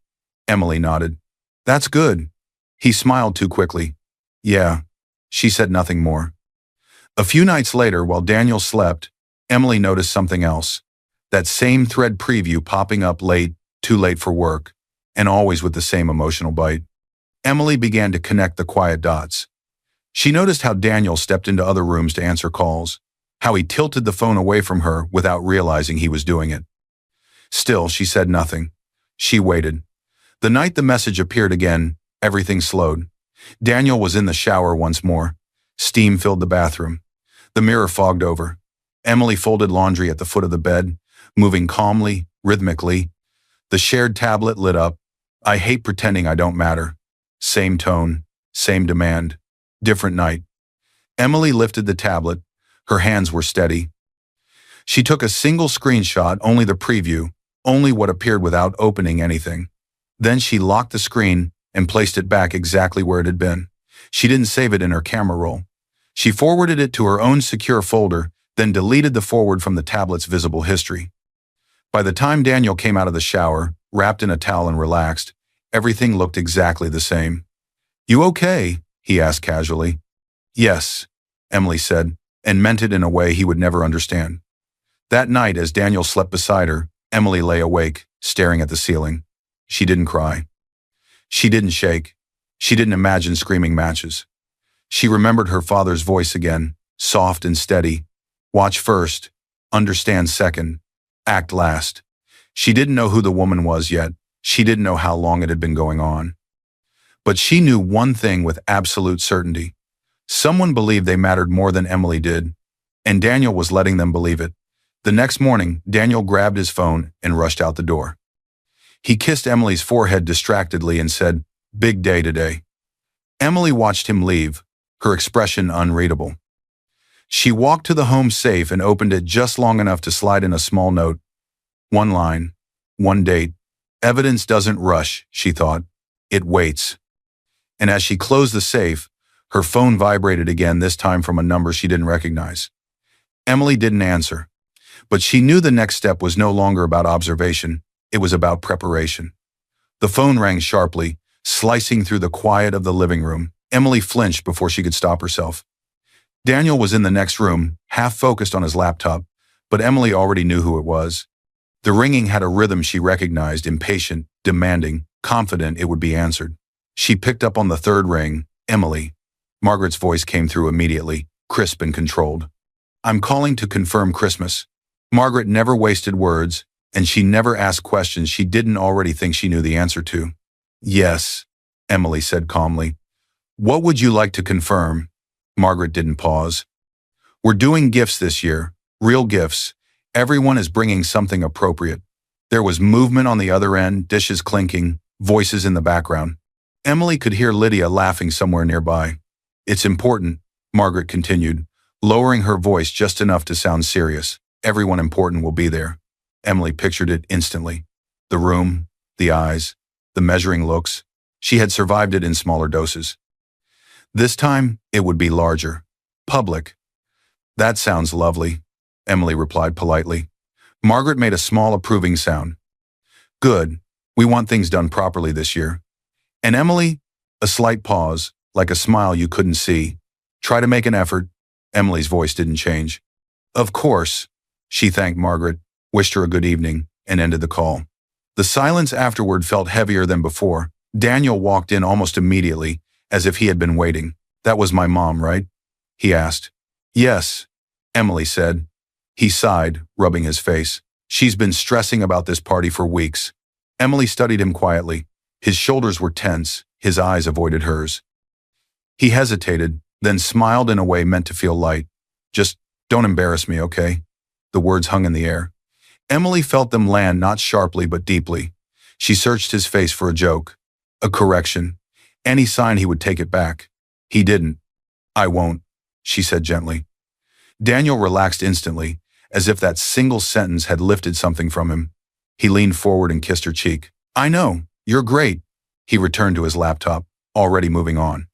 Emily nodded. "That's good." He smiled too quickly. "Yeah." She said nothing more. A few nights later, while Daniel slept, Emily noticed something else. That same thread preview popping up late, too late for work, and always with the same emotional bite. Emily began to connect the quiet dots. She noticed how Daniel stepped into other rooms to answer calls, how he tilted the phone away from her without realizing he was doing it. Still, she said nothing. She waited. The night the message appeared again, everything slowed. Daniel was in the shower once more. Steam filled the bathroom. The mirror fogged over. Emily folded laundry at the foot of the bed, moving calmly, rhythmically. The shared tablet lit up. "I hate pretending I don't matter." Same tone, same demand, different night. Emily lifted the tablet. Her hands were steady. She took a single screenshot, only the preview, only what appeared without opening anything. Then she locked the screen and placed it back exactly where it had been. She didn't save it in her camera roll. She forwarded it to her own secure folder, then deleted the forward from the tablet's visible history. By the time Daniel came out of the shower, wrapped in a towel and relaxed, everything looked exactly the same. "You okay?" he asked casually. "Yes," Emily said, and meant it in a way he would never understand. That night, as Daniel slept beside her, Emily lay awake, staring at the ceiling. She didn't cry. She didn't shake. She didn't imagine screaming matches. She remembered her father's voice again, soft and steady. Watch first, understand second, act last. She didn't know who the woman was yet, She didn't know how long it had been going on. But she knew one thing with absolute certainty. Someone believed they mattered more than Emily did, and Daniel was letting them believe it. The next morning, Daniel grabbed his phone and rushed out the door. He kissed Emily's forehead distractedly and said, "Big day today." Emily watched him leave, her expression unreadable. She walked to the home safe and opened it just long enough to slide in a small note. One line, one date. Evidence doesn't rush, she thought. It waits. And as she closed the safe, her phone vibrated again, this time from a number she didn't recognize. Emily didn't answer, but she knew the next step was no longer about observation, it was about preparation. The phone rang sharply, slicing through the quiet of the living room. Emily flinched before she could stop herself. Daniel was in the next room, half focused on his laptop, but Emily already knew who it was. The ringing had a rhythm she recognized, impatient, demanding, confident it would be answered. She picked up on the third ring. "Emily." Margaret's voice came through immediately, crisp and controlled. "I'm calling to confirm Christmas." Margaret never wasted words, and she never asked questions she didn't already think she knew the answer to. "Yes," Emily said calmly. "What would you like to confirm?" Margaret didn't pause. "We're doing gifts this year, real gifts. Everyone is bringing something appropriate." There was movement on the other end, dishes clinking, voices in the background. Emily could hear Lydia laughing somewhere nearby. "It's important," Margaret continued, lowering her voice just enough to sound serious. "Everyone important will be there." Emily pictured it instantly. The room, the eyes, the measuring looks. She had survived it in smaller doses. This time, it would be larger. Public. "That sounds lovely," Emily replied politely. Margaret made a small approving sound. "Good. We want things done properly this year." And Emily, a slight pause, like a smile you couldn't see. "Try to make an effort." Emily's voice didn't change. "Of course." She thanked Margaret, wished her a good evening, and ended the call. The silence afterward felt heavier than before. Daniel walked in almost immediately, as if he had been waiting. "That was my mom, right?" he asked. "Yes," Emily said. He sighed, rubbing his face. "She's been stressing about this party for weeks." Emily studied him quietly. His shoulders were tense, his eyes avoided hers. He hesitated, then smiled in a way meant to feel light. "Just don't embarrass me, okay?" The words hung in the air. Emily felt them land not sharply but deeply. She searched his face for a joke, a correction, any sign he would take it back. He didn't. "I won't," she said gently. Daniel relaxed instantly, as if that single sentence had lifted something from him. He leaned forward and kissed her cheek. "I know, you're great." He returned to his laptop, already moving on.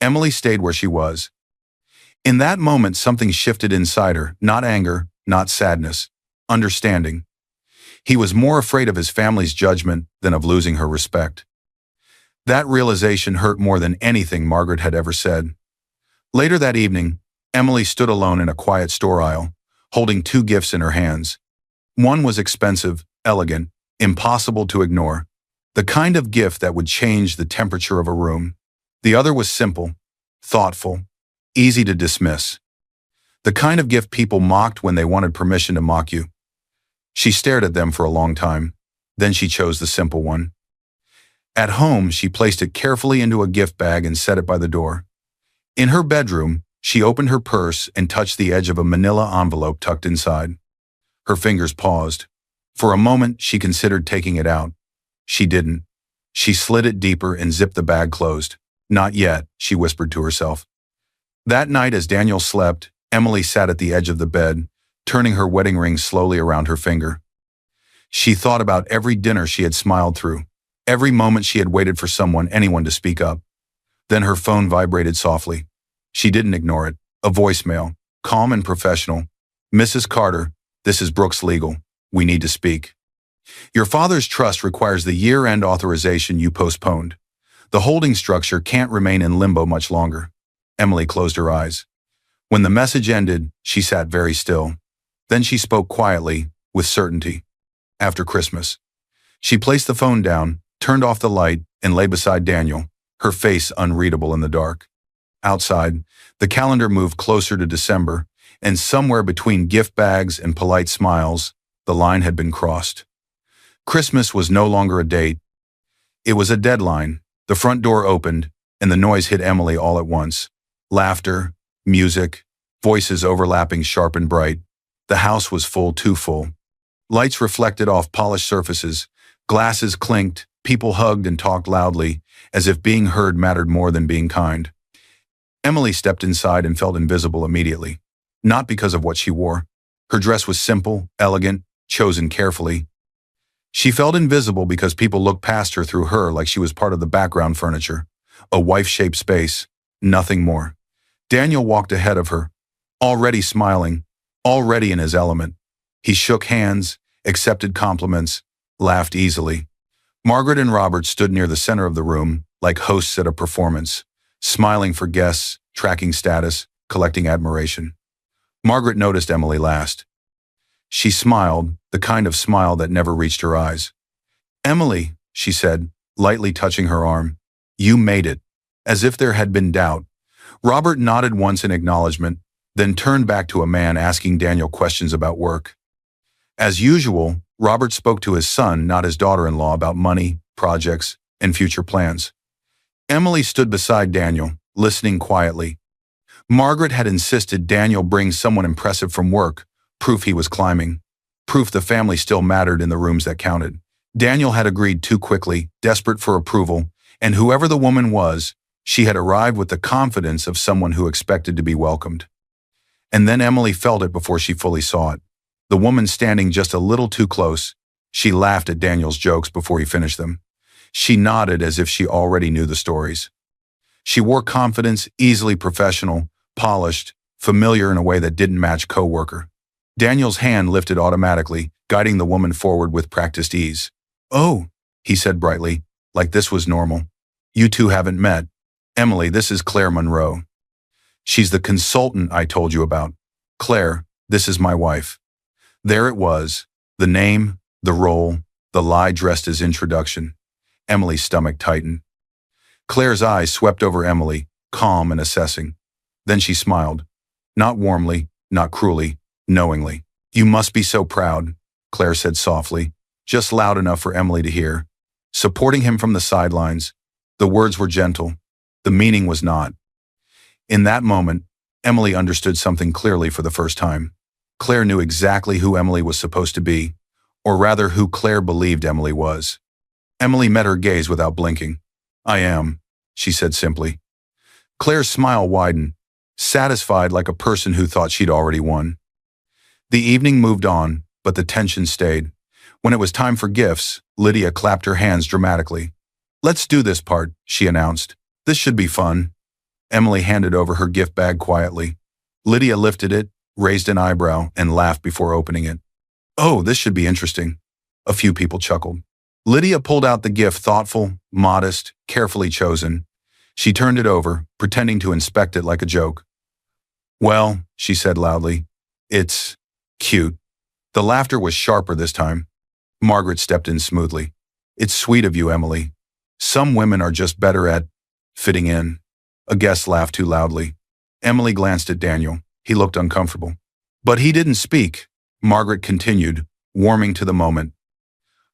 Emily stayed where she was. In that moment, something shifted inside her, not anger, not sadness, understanding. He was more afraid of his family's judgment than of losing her respect. That realization hurt more than anything Margaret had ever said. Later that evening, Emily stood alone in a quiet store aisle, holding two gifts in her hands. One was expensive, elegant, impossible to ignore, the kind of gift that would change the temperature of a room. The other was simple, thoughtful, easy to dismiss. The kind of gift people mocked when they wanted permission to mock you. She stared at them for a long time. Then she chose the simple one. At home, she placed it carefully into a gift bag and set it by the door. In her bedroom, she opened her purse and touched the edge of a manila envelope tucked inside. Her fingers paused. For a moment, she considered taking it out. She didn't. She slid it deeper and zipped the bag closed. "Not yet," she whispered to herself. That night, as Daniel slept, Emily sat at the edge of the bed, turning her wedding ring slowly around her finger. She thought about every dinner she had smiled through, every moment she had waited for anyone to speak up. Then her phone vibrated softly. She didn't ignore it. A voicemail, calm and professional. "Mrs. Carter, this is Brooks Legal. We need to speak. Your father's trust requires the year-end authorization you postponed. The holding structure can't remain in limbo much longer." Emily closed her eyes. When the message ended, she sat very still. Then she spoke quietly, with certainty. "After Christmas." She placed the phone down, turned off the light, and lay beside Daniel, her face unreadable in the dark. Outside, the calendar moved closer to December, and somewhere between gift bags and polite smiles, the line had been crossed. Christmas was no longer a date, It was a deadline. The front door opened, and the noise hit Emily all at once. Laughter, music, voices overlapping sharp and bright. The house was full, too full. Lights reflected off polished surfaces, glasses clinked, people hugged and talked loudly, as if being heard mattered more than being kind. Emily stepped inside and felt invisible immediately. Not because of what she wore. Her dress was simple, elegant, chosen carefully. She felt invisible because people looked past her through her like she was part of the background furniture. A wife-shaped space, nothing more. Daniel walked ahead of her, already smiling, already in his element. He shook hands, accepted compliments, laughed easily. Margaret and Robert stood near the center of the room, like hosts at a performance, smiling for guests, tracking status, collecting admiration. Margaret noticed Emily last. She smiled, the kind of smile that never reached her eyes. "Emily," she said, lightly touching her arm, "you made it." As if there had been doubt. Robert nodded once in acknowledgement, then turned back to a man asking Daniel questions about work. As usual, Robert spoke to his son, not his daughter-in-law, about money, projects, and future plans. Emily stood beside Daniel, listening quietly. Margaret had insisted Daniel bring someone impressive from work, proof he was climbing, proof the family still mattered in the rooms that counted. Daniel had agreed too quickly, desperate for approval, and whoever the woman was, she had arrived with the confidence of someone who expected to be welcomed. And then Emily felt it before she fully saw it. The woman standing just a little too close. She laughed at Daniel's jokes before he finished them. She nodded as if she already knew the stories. She wore confidence, easily professional, polished, familiar in a way that didn't match co-worker. Daniel's hand lifted automatically, guiding the woman forward with practiced ease. "Oh," he said brightly, like this was normal. "You two haven't met. Emily, this is Claire Monroe. She's the consultant I told you about. Claire, this is my wife." There it was, the name, the role, the lie dressed as introduction. Emily's stomach tightened. Claire's eyes swept over Emily, calm and assessing. Then she smiled. Not warmly, not cruelly, knowingly. "You must be so proud," Claire said softly, just loud enough for Emily to hear. Supporting him from the sidelines. The words were gentle. The meaning was not. In that moment, Emily understood something clearly for the first time. Claire knew exactly who Emily was supposed to be, or rather who Claire believed Emily was. Emily met her gaze without blinking. "I am," she said simply. Claire's smile widened, satisfied like a person who thought she'd already won. The evening moved on, but the tension stayed. When it was time for gifts, Lydia clapped her hands dramatically. "Let's do this part," she announced. "This should be fun." Emily handed over her gift bag quietly. Lydia lifted it, raised an eyebrow, and laughed before opening it. "Oh, this should be interesting." A few people chuckled. Lydia pulled out the gift, thoughtful, modest, carefully chosen. She turned it over, pretending to inspect it like a joke. "Well," she said loudly, "it's cute." The laughter was sharper this time. Margaret stepped in smoothly. "It's sweet of you, Emily. Some women are just better at fitting in." A guest laughed too loudly. Emily glanced at Daniel. He looked uncomfortable. But he didn't speak. Margaret continued, warming to the moment.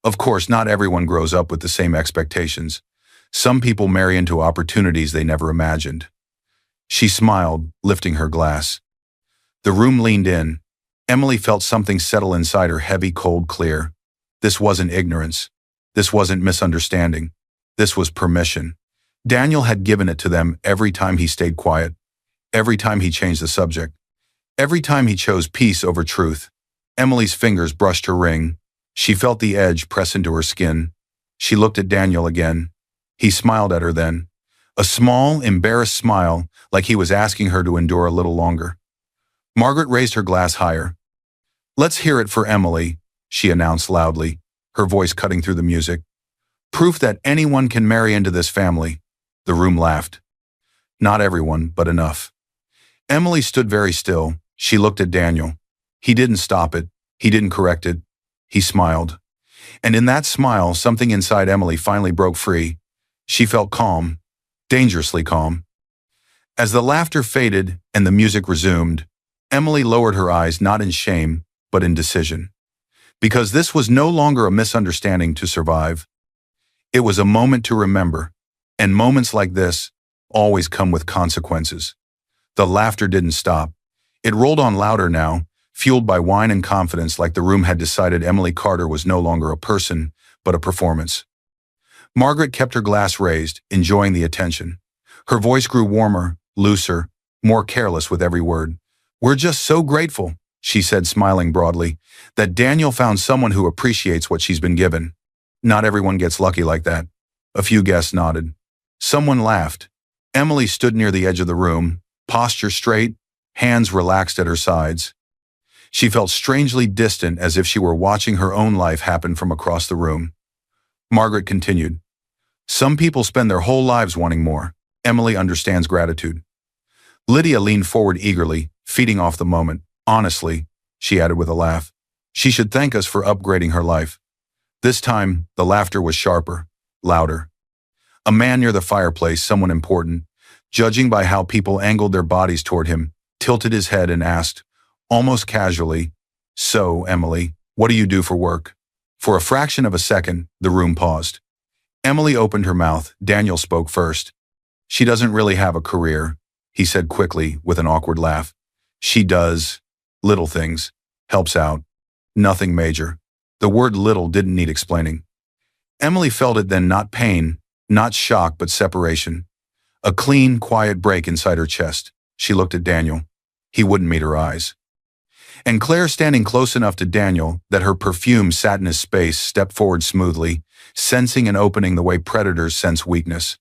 "Of course, not everyone grows up with the same expectations. Some people marry into opportunities they never imagined." She smiled, lifting her glass. The room leaned in. Emily felt something settle inside her, heavy, cold, clear. This wasn't ignorance. This wasn't misunderstanding. This was permission. Daniel had given it to them every time he stayed quiet, every time he changed the subject, every time he chose peace over truth. Emily's fingers brushed her ring. She felt the edge press into her skin. She looked at Daniel again. He smiled at her then. A small, embarrassed smile, like he was asking her to endure a little longer. Margaret raised her glass higher. "Let's hear it for Emily," she announced loudly, her voice cutting through the music. "Proof that anyone can marry into this family." The room laughed. Not everyone, but enough. Emily stood very still. She looked at Daniel. He didn't stop it. He didn't correct it. He smiled. And in that smile, something inside Emily finally broke free. She felt calm, dangerously calm. As the laughter faded and the music resumed, Emily lowered her eyes not in shame, but in decision. Because this was no longer a misunderstanding to survive. It was a moment to remember, and moments like this always come with consequences. The laughter didn't stop. It rolled on louder now, fueled by wine and confidence, like the room had decided Emily Carter was no longer a person, but a performance. Margaret kept her glass raised, enjoying the attention. Her voice grew warmer, looser, more careless with every word. "We're just so grateful," she said, smiling broadly, "that Daniel found someone who appreciates what she's been given. Not everyone gets lucky like that." A few guests nodded. Someone laughed. Emily stood near the edge of the room, posture straight, hands relaxed at her sides. She felt strangely distant, as if she were watching her own life happen from across the room. Margaret continued, "Some people spend their whole lives wanting more. Emily understands gratitude." Lydia leaned forward eagerly, feeding off the moment. "Honestly," she added with a laugh, "she should thank us for upgrading her life." This time, the laughter was sharper, louder. A man near the fireplace, someone important, judging by how people angled their bodies toward him, tilted his head and asked, almost casually, "So, Emily, what do you do for work?" For a fraction of a second, the room paused. Emily opened her mouth. Daniel spoke first. "She doesn't really have a career," he said quickly with an awkward laugh. "She does little things, helps out. Nothing major." The word little didn't need explaining. Emily felt it then, not pain, not shock, but separation. A clean, quiet break inside her chest. She looked at Daniel. He wouldn't meet her eyes. And Claire, standing close enough to Daniel that her perfume sat in his space, stepped forward smoothly, sensing an opening the way predators sense weakness.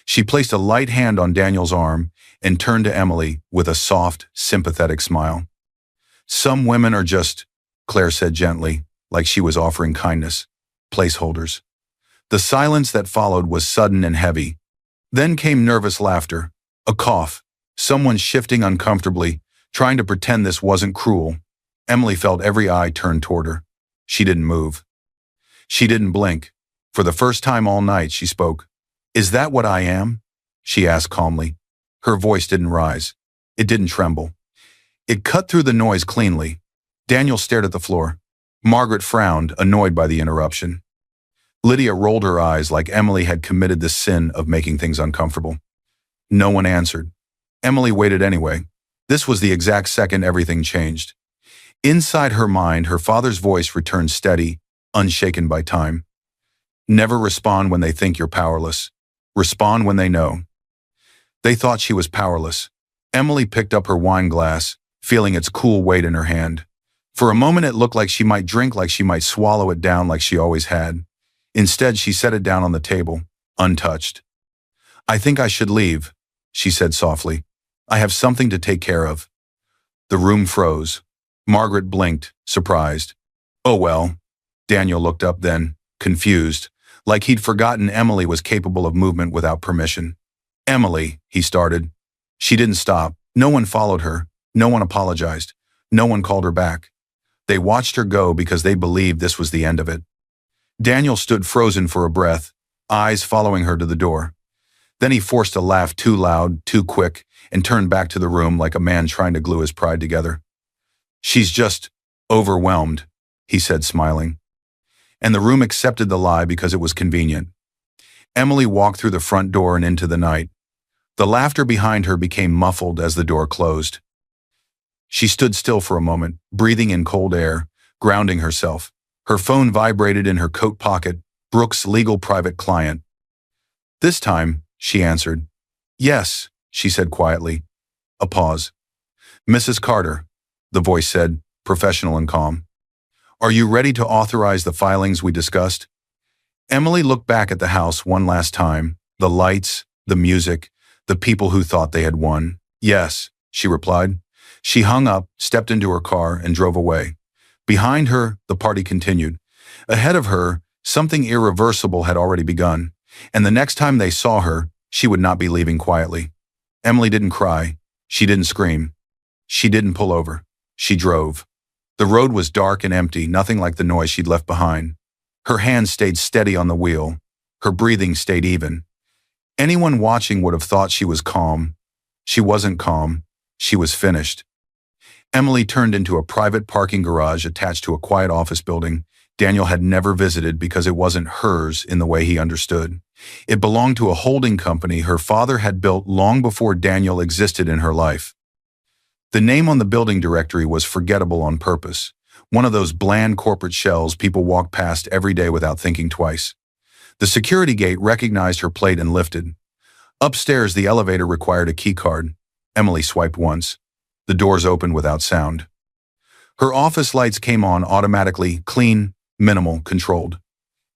She placed a light hand on Daniel's arm and turned to Emily with a soft, sympathetic smile. "Some women are just," Claire said gently, like she was offering kindness, "placeholders." The silence that followed was sudden and heavy. Then came nervous laughter, a cough, someone shifting uncomfortably, trying to pretend this wasn't cruel. Emily felt every eye turned toward her. She didn't move. She didn't blink. For the first time all night, she spoke. "Is that what I am?" she asked calmly. Her voice didn't rise. It didn't tremble. It cut through the noise cleanly. Daniel stared at the floor. Margaret frowned, annoyed by the interruption. Lydia rolled her eyes, like Emily had committed the sin of making things uncomfortable. No one answered. Emily waited anyway. This was the exact second everything changed. Inside her mind, her father's voice returned steady, unshaken by time. "Never respond when they think you're powerless. Respond when they know." They thought she was powerless. Emily picked up her wine glass, feeling its cool weight in her hand. For a moment it looked like she might drink, like she might swallow it down like she always had. Instead, she set it down on the table, untouched. "I think I should leave," she said softly. "I have something to take care of." The room froze. Margaret blinked, surprised. "Oh well." Daniel looked up then, confused, like he'd forgotten Emily was capable of movement without permission. "Emily," he started. She didn't stop. No one followed her. No one apologized. No one called her back. They watched her go because they believed this was the end of it. Daniel stood frozen for a breath, eyes following her to the door. Then he forced a laugh too loud, too quick, and turned back to the room like a man trying to glue his pride together. "She's just overwhelmed," he said, smiling. And the room accepted the lie because it was convenient. Emily walked through the front door and into the night. The laughter behind her became muffled as the door closed. She stood still for a moment, breathing in cold air, grounding herself. Her phone vibrated in her coat pocket, Brooke's legal private client. "This time," she answered. "Yes," she said quietly. A pause. "Mrs. Carter," the voice said, professional and calm. "Are you ready to authorize the filings we discussed?" Emily looked back at the house one last time, the lights, the music, the people who thought they had won. "Yes," she replied. She hung up, stepped into her car, and drove away. Behind her, the party continued. Ahead of her, something irreversible had already begun, and the next time they saw her, she would not be leaving quietly. Emily didn't cry. She didn't scream. She didn't pull over. She drove. The road was dark and empty, nothing like the noise she'd left behind. Her hands stayed steady on the wheel. Her breathing stayed even. Anyone watching would have thought she was calm. She wasn't calm. She was finished. Emily turned into a private parking garage attached to a quiet office building, Daniel had never visited because it wasn't hers in the way he understood. It belonged to a holding company her father had built long before Daniel existed in her life. The name on the building directory was forgettable on purpose, one of those bland corporate shells people walk past every day without thinking twice. The security gate recognized her plate and lifted. Upstairs, the elevator required a key card. Emily swiped once. The doors opened without sound. Her office lights came on automatically, clean, minimal, controlled.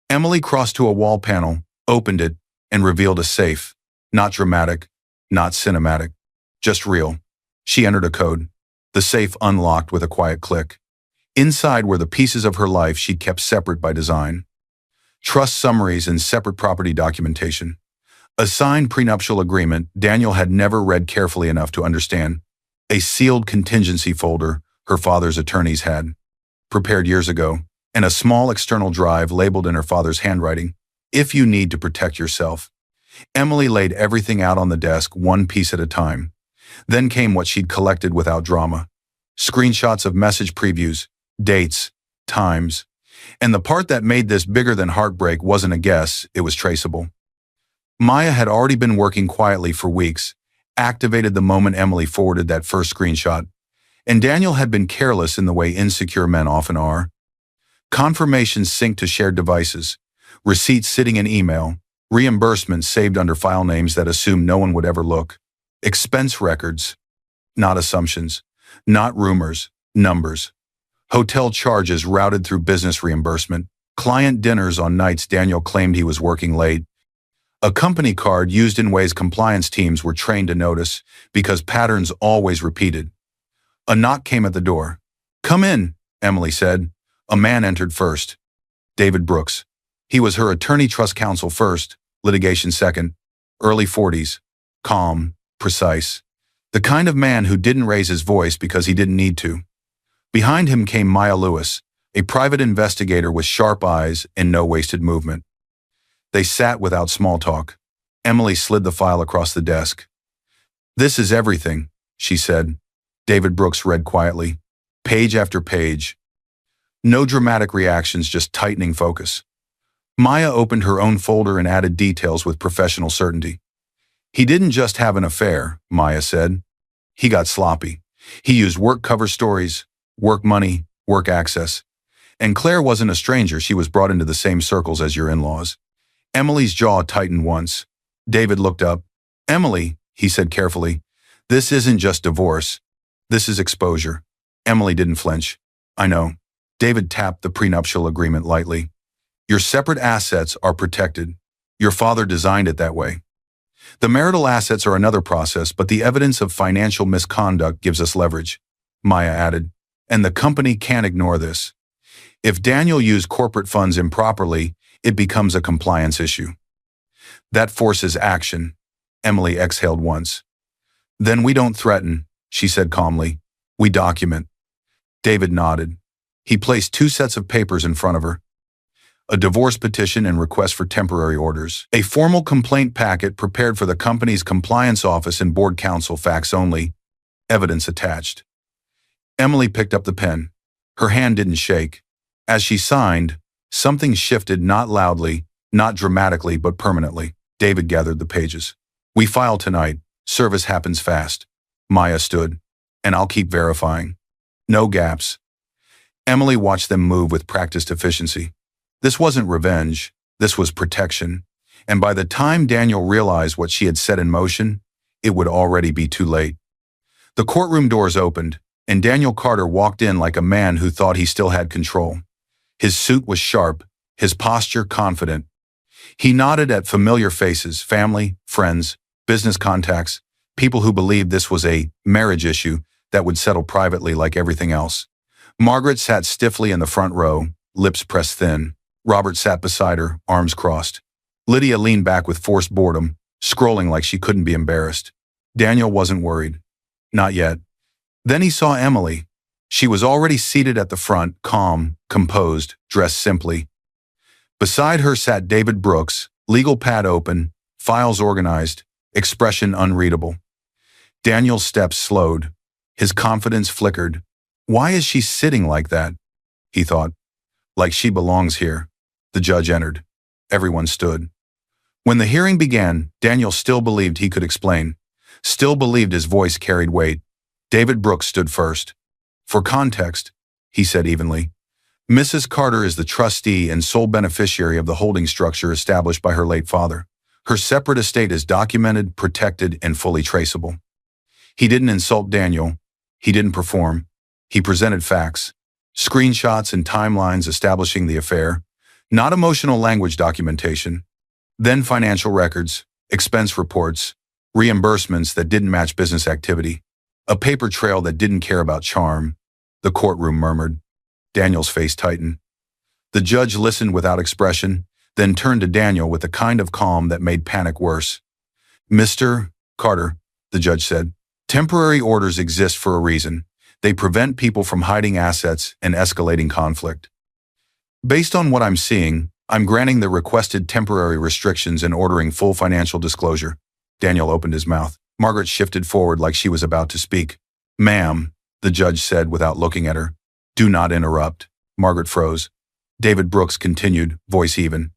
Emily crossed to a wall panel, opened it, and revealed a safe. Not dramatic, not cinematic, just real. She entered a code. The safe unlocked with a quiet click. Inside were the pieces of her life she'd kept separate by design. Trust summaries and separate property documentation. A signed prenuptial agreement Daniel had never read carefully enough to understand. A sealed contingency folder her father's attorneys had prepared years ago, and a small external drive labeled in her father's handwriting, "If you need to protect yourself." Emily laid everything out on the desk, one piece at a time. Then came what she'd collected without drama. Screenshots of message previews, dates, times. And the part that made this bigger than Heartbreak wasn't a guess, it was traceable. Maya had already been working quietly for weeks, activated the moment Emily forwarded that first screenshot, and Daniel had been careless in the way insecure men often are. Confirmations synced to shared devices, receipts sitting in email, reimbursements saved under file names that assumed no one would ever look, expense records, not assumptions, not rumors, numbers, hotel charges routed through business reimbursement, client dinners on nights Daniel claimed he was working late, a company card used in ways compliance teams were trained to notice because patterns always repeated. A knock came at the door. "Come in," Emily said. A man entered first. David Brooks. He was her attorney trust counsel first, litigation second, early 40s, calm, precise. The kind of man who didn't raise his voice because he didn't need to. Behind him came Maya Lewis, a private investigator with sharp eyes and no wasted movement. They sat without small talk. Emily slid the file across the desk. "This is everything," she said. David Brooks read quietly, page after page. No dramatic reactions, just tightening focus. Maya opened her own folder and added details with professional certainty. "He didn't just have an affair," Maya said. "He got sloppy. He used work cover stories, work money, work access. And Claire wasn't a stranger, she was brought into the same circles as your in-laws." Emily's jaw tightened once. David looked up. "Emily," he said carefully, "this isn't just divorce. This is exposure." Emily didn't flinch. "I know." David tapped the prenuptial agreement lightly. "Your separate assets are protected. Your father designed it that way. The marital assets are another process, but the evidence of financial misconduct gives us leverage," Maya added. "And the company can't ignore this. If Daniel used corporate funds improperly, it becomes a compliance issue. That forces action." Emily exhaled once. "Then we don't threaten," she said calmly. "We document." David nodded. He placed two sets of papers in front of her. A divorce petition and request for temporary orders. A formal complaint packet prepared for the company's compliance office and board counsel, fax only. Evidence attached. Emily picked up the pen. Her hand didn't shake. As she signed, something shifted, not loudly, not dramatically, but permanently. David gathered the pages. "We file tonight. Service happens fast." Maya stood. "And I'll keep verifying. No gaps." Emily watched them move with practiced efficiency. This wasn't revenge. This was protection. And by the time Daniel realized what she had set in motion, it would already be too late. The courtroom doors opened, and Daniel Carter walked in like a man who thought he still had control. His suit was sharp, his posture confident. He nodded at familiar faces, family, friends, business contacts, people who believed this was a marriage issue that would settle privately like everything else. Margaret sat stiffly in the front row, lips pressed thin. Robert sat beside her, arms crossed. Lydia leaned back with forced boredom, scrolling like she couldn't be embarrassed. Daniel wasn't worried. Not yet. Then he saw Emily. She was already seated at the front, calm, composed, dressed simply. Beside her sat David Brooks, legal pad open, files organized, expression unreadable. Daniel's steps slowed. His confidence flickered. Why is she sitting like that? He thought. Like she belongs here. The judge entered. Everyone stood. When the hearing began, Daniel still believed he could explain. Still believed his voice carried weight. David Brooks stood first. For context, he said evenly, Mrs. Carter is the trustee and sole beneficiary of the holding structure established by her late father. Her separate estate is documented, protected, and fully traceable. He didn't insult Daniel. He didn't perform. He presented facts, screenshots and timelines establishing the affair, not emotional language documentation, then financial records, expense reports, reimbursements that didn't match business activity, a paper trail that didn't care about charm. The courtroom murmured. Daniel's face tightened. The judge listened without expression, then turned to Daniel with a kind of calm that made panic worse. Mr. Carter, the judge said, temporary orders exist for a reason. They prevent people from hiding assets and escalating conflict. Based on what I'm seeing, I'm granting the requested temporary restrictions and ordering full financial disclosure. Daniel opened his mouth. Margaret shifted forward like she was about to speak. Ma'am, the judge said without looking at her. Do not interrupt. Margaret froze. David Brooks continued, voice even.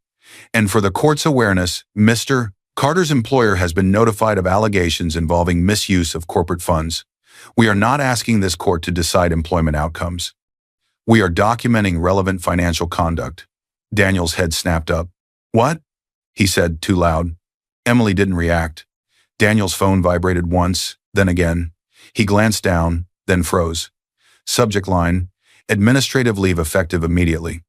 And for the court's awareness, Mr. Carter's employer has been notified of allegations involving misuse of corporate funds. We are not asking this court to decide employment outcomes. We are documenting relevant financial conduct. Daniel's head snapped up. What? He said, too loud. Emily didn't react. Daniel's phone vibrated once, then again. He glanced down, then froze. Subject line, administrative leave effective immediately.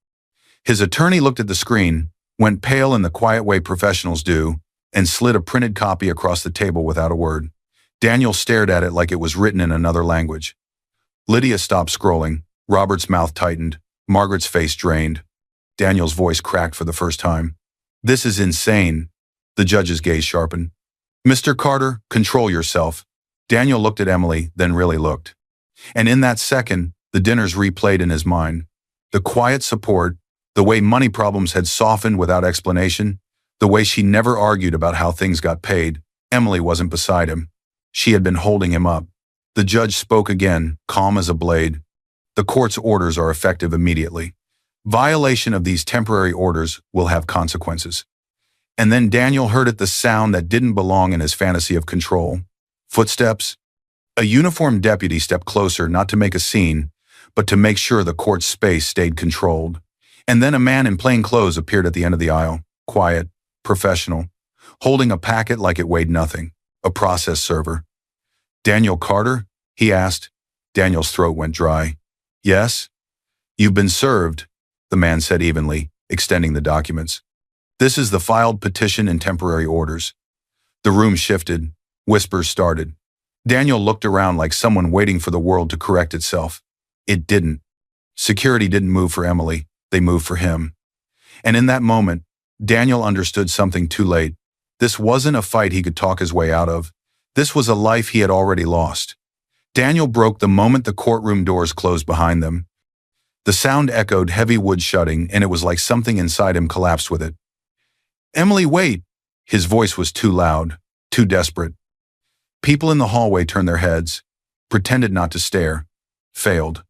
His attorney looked at the screen, went pale in the quiet way professionals do, and slid a printed copy across the table without a word. Daniel stared at it like it was written in another language. Lydia stopped scrolling. Robert's mouth tightened. Margaret's face drained. Daniel's voice cracked for the first time. This is insane. The judge's gaze sharpened. Mr. Carter, control yourself. Daniel looked at Emily, then really looked. And in that second, the dinners replayed in his mind. The quiet support, the way money problems had softened without explanation, the way she never argued about how things got paid. Emily wasn't beside him. She had been holding him up. The judge spoke again, calm as a blade. The court's orders are effective immediately. Violation of these temporary orders will have consequences. And then Daniel heard the sound that didn't belong in his fantasy of control. Footsteps. A uniformed deputy stepped closer, not to make a scene, but to make sure the court's space stayed controlled. And then a man in plain clothes appeared at the end of the aisle, quiet, professional, holding a packet like it weighed nothing, a process server. Daniel Carter? He asked. Daniel's throat went dry. Yes? You've been served, the man said evenly, extending the documents. This is the filed petition and temporary orders. The room shifted. Whispers started. Daniel looked around like someone waiting for the world to correct itself. It didn't. Security didn't move for Emily. They moved for him. And in that moment, Daniel understood something too late. This wasn't a fight he could talk his way out of. This was a life he had already lost. Daniel broke the moment the courtroom doors closed behind them. The sound echoed heavy wood shutting, and it was like something inside him collapsed with it. Emily, wait! His voice was too loud, too desperate. People in the hallway turned their heads, pretended not to stare, failed.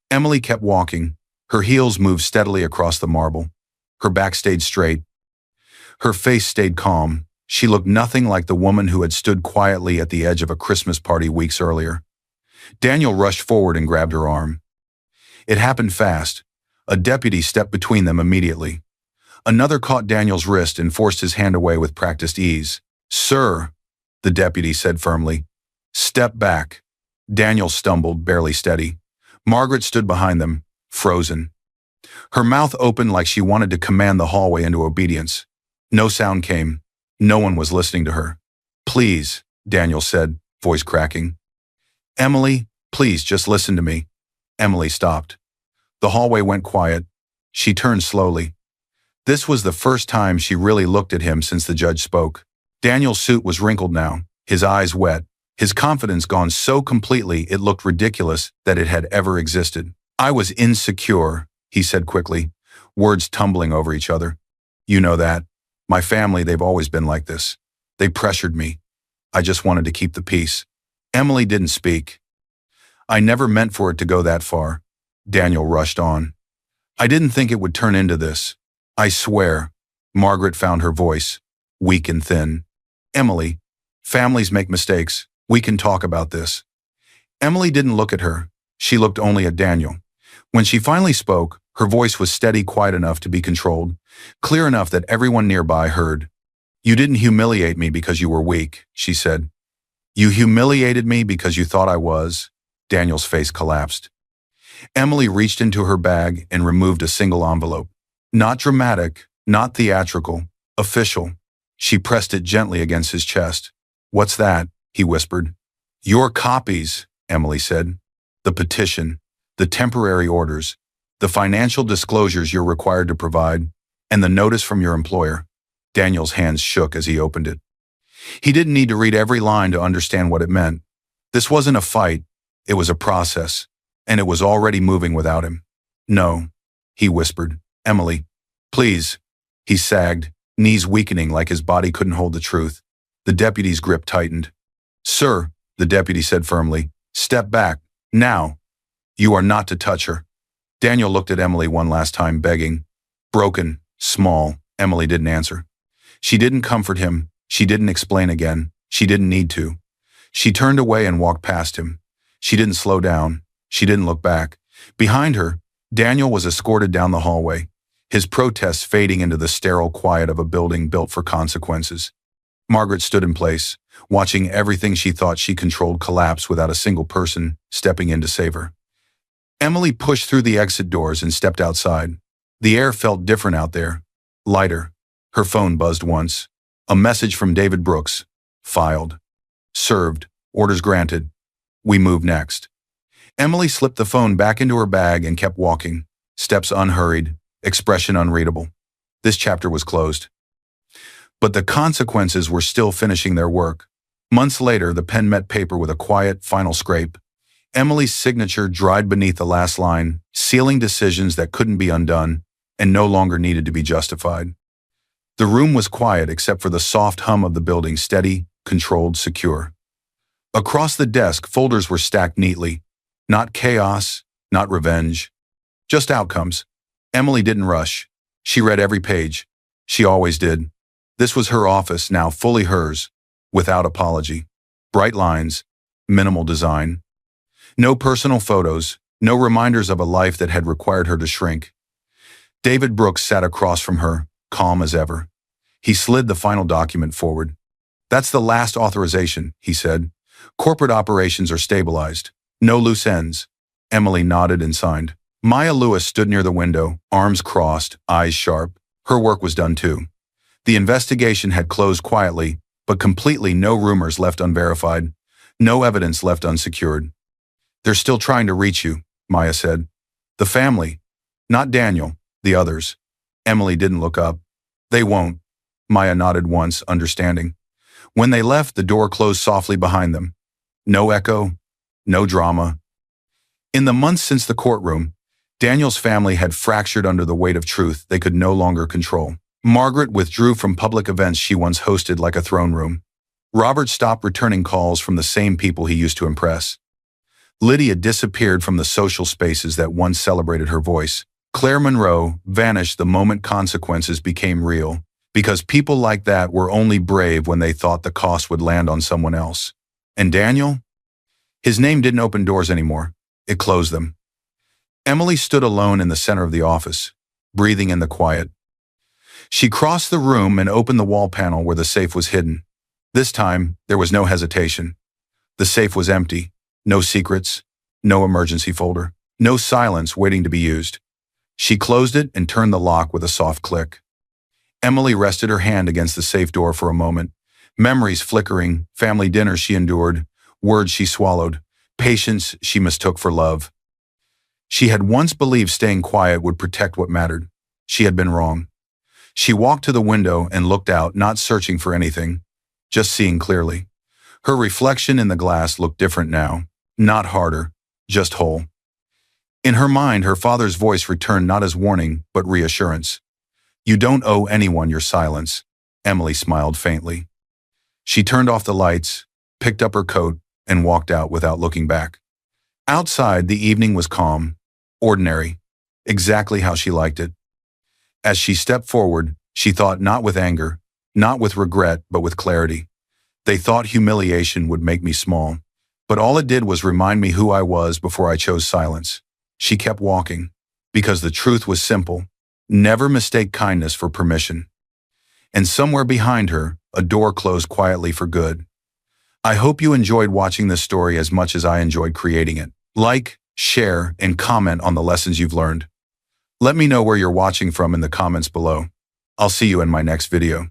Emily kept walking. Her heels moved steadily across the marble. Her back stayed straight. Her face stayed calm. She looked nothing like the woman who had stood quietly at the edge of a Christmas party weeks earlier. Daniel rushed forward and grabbed her arm. It happened fast. A deputy stepped between them immediately. Another caught Daniel's wrist and forced his hand away with practiced ease. Sir, the deputy said firmly. Step back. Daniel stumbled, barely steady. Margaret stood behind them, frozen. Her mouth opened like she wanted to command the hallway into obedience. No sound came. No one was listening to her. Please, Daniel said, voice cracking. Emily, please just listen to me. Emily stopped. The hallway went quiet. She turned slowly. This was the first time she really looked at him since the judge spoke. Daniel's suit was wrinkled now, his eyes wet, his confidence gone so completely it looked ridiculous that it had ever existed. I was insecure, he said quickly, words tumbling over each other. You know that. My family, they've always been like this. They pressured me. I just wanted to keep the peace. Emily didn't speak. I never meant for it to go that far. Daniel rushed on. I didn't think it would turn into this. I swear. Margaret found her voice, weak and thin. Emily, families make mistakes. We can talk about this. Emily didn't look at her. She looked only at Daniel. When she finally spoke, her voice was steady, quiet enough to be controlled, clear enough that everyone nearby heard. You didn't humiliate me because you were weak, she said. You humiliated me because you thought I was. Daniel's face collapsed. Emily reached into her bag and removed a single envelope. Not dramatic, not theatrical, official. She pressed it gently against his chest. What's that? He whispered. Your copies, Emily said. The petition, the temporary orders, the financial disclosures you're required to provide, and the notice from your employer. Daniel's hands shook as he opened it. He didn't need to read every line to understand what it meant. This wasn't a fight, it was a process, and it was already moving without him. No, he whispered. Emily, please. He sagged, knees weakening like his body couldn't hold the truth. The deputy's grip tightened. Sir, the deputy said firmly, step back, now. You are not to touch her. Daniel looked at Emily one last time, begging. Broken, small, Emily didn't answer. She didn't comfort him. She didn't explain again. She didn't need to. She turned away and walked past him. She didn't slow down. She didn't look back. Behind her, Daniel was escorted down the hallway, his protests fading into the sterile quiet of a building built for consequences. Margaret stood in place, watching everything she thought she controlled collapse without a single person stepping in to save her. Emily pushed through the exit doors and stepped outside. The air felt different out there, lighter. Her phone buzzed once. A message from David Brooks. Filed. Served. Orders granted. We move next. Emily slipped the phone back into her bag and kept walking, steps unhurried, expression unreadable. This chapter was closed. But the consequences were still finishing their work. Months later, the pen met paper with a quiet, final scrape. Emily's signature dried beneath the last line, sealing decisions that couldn't be undone and no longer needed to be justified. The room was quiet except for the soft hum of the building, steady, controlled, secure. Across the desk, folders were stacked neatly. Not chaos, not revenge. Just outcomes. Emily didn't rush. She read every page. She always did. This was her office, now fully hers, without apology. Bright lines, minimal design. No personal photos, no reminders of a life that had required her to shrink. David Brooks sat across from her, calm as ever. He slid the final document forward. That's the last authorization, he said. Corporate operations are stabilized. No loose ends. Emily nodded and signed. Maya Lewis stood near the window, arms crossed, eyes sharp. Her work was done too. The investigation had closed quietly, but completely, no rumors left unverified, no evidence left unsecured. They're still trying to reach you, Maya said. The family. Not Daniel, the others. Emily didn't look up. They won't. Maya nodded once, understanding. When they left, the door closed softly behind them. No echo, no drama. In the months since the courtroom, Daniel's family had fractured under the weight of truth they could no longer control. Margaret withdrew from public events she once hosted like a throne room. Robert stopped returning calls from the same people he used to impress. Lydia disappeared from the social spaces that once celebrated her voice. Claire Monroe vanished the moment consequences became real, because people like that were only brave when they thought the cost would land on someone else. And Daniel? His name didn't open doors anymore. It closed them. Emily stood alone in the center of the office, breathing in the quiet. She crossed the room and opened the wall panel where the safe was hidden. This time, there was no hesitation. The safe was empty. No secrets, no emergency folder, no silence waiting to be used. She closed it and turned the lock with a soft click. Emily rested her hand against the safe door for a moment. Memories flickering, family dinners she endured, words she swallowed, patience she mistook for love. She had once believed staying quiet would protect what mattered. She had been wrong. She walked to the window and looked out, not searching for anything, just seeing clearly. Her reflection in the glass looked different now. Not harder, just whole. In her mind, her father's voice returned not as warning, but reassurance. You don't owe anyone your silence. Emily smiled faintly. She turned off the lights, picked up her coat, and walked out without looking back. Outside, the evening was calm, ordinary. exactly how she liked it. As she stepped forward, she thought not with anger, not with regret, but with clarity. They thought humiliation would make me small, but all it did was remind me who I was before I chose silence. She kept walking, because the truth was simple. Never mistake kindness for permission. And somewhere behind her, a door closed quietly for good. I hope you enjoyed watching this story as much as I enjoyed creating it. Like, share, and comment on the lessons you've learned. Let me know where you're watching from in the comments below. I'll see you in my next video.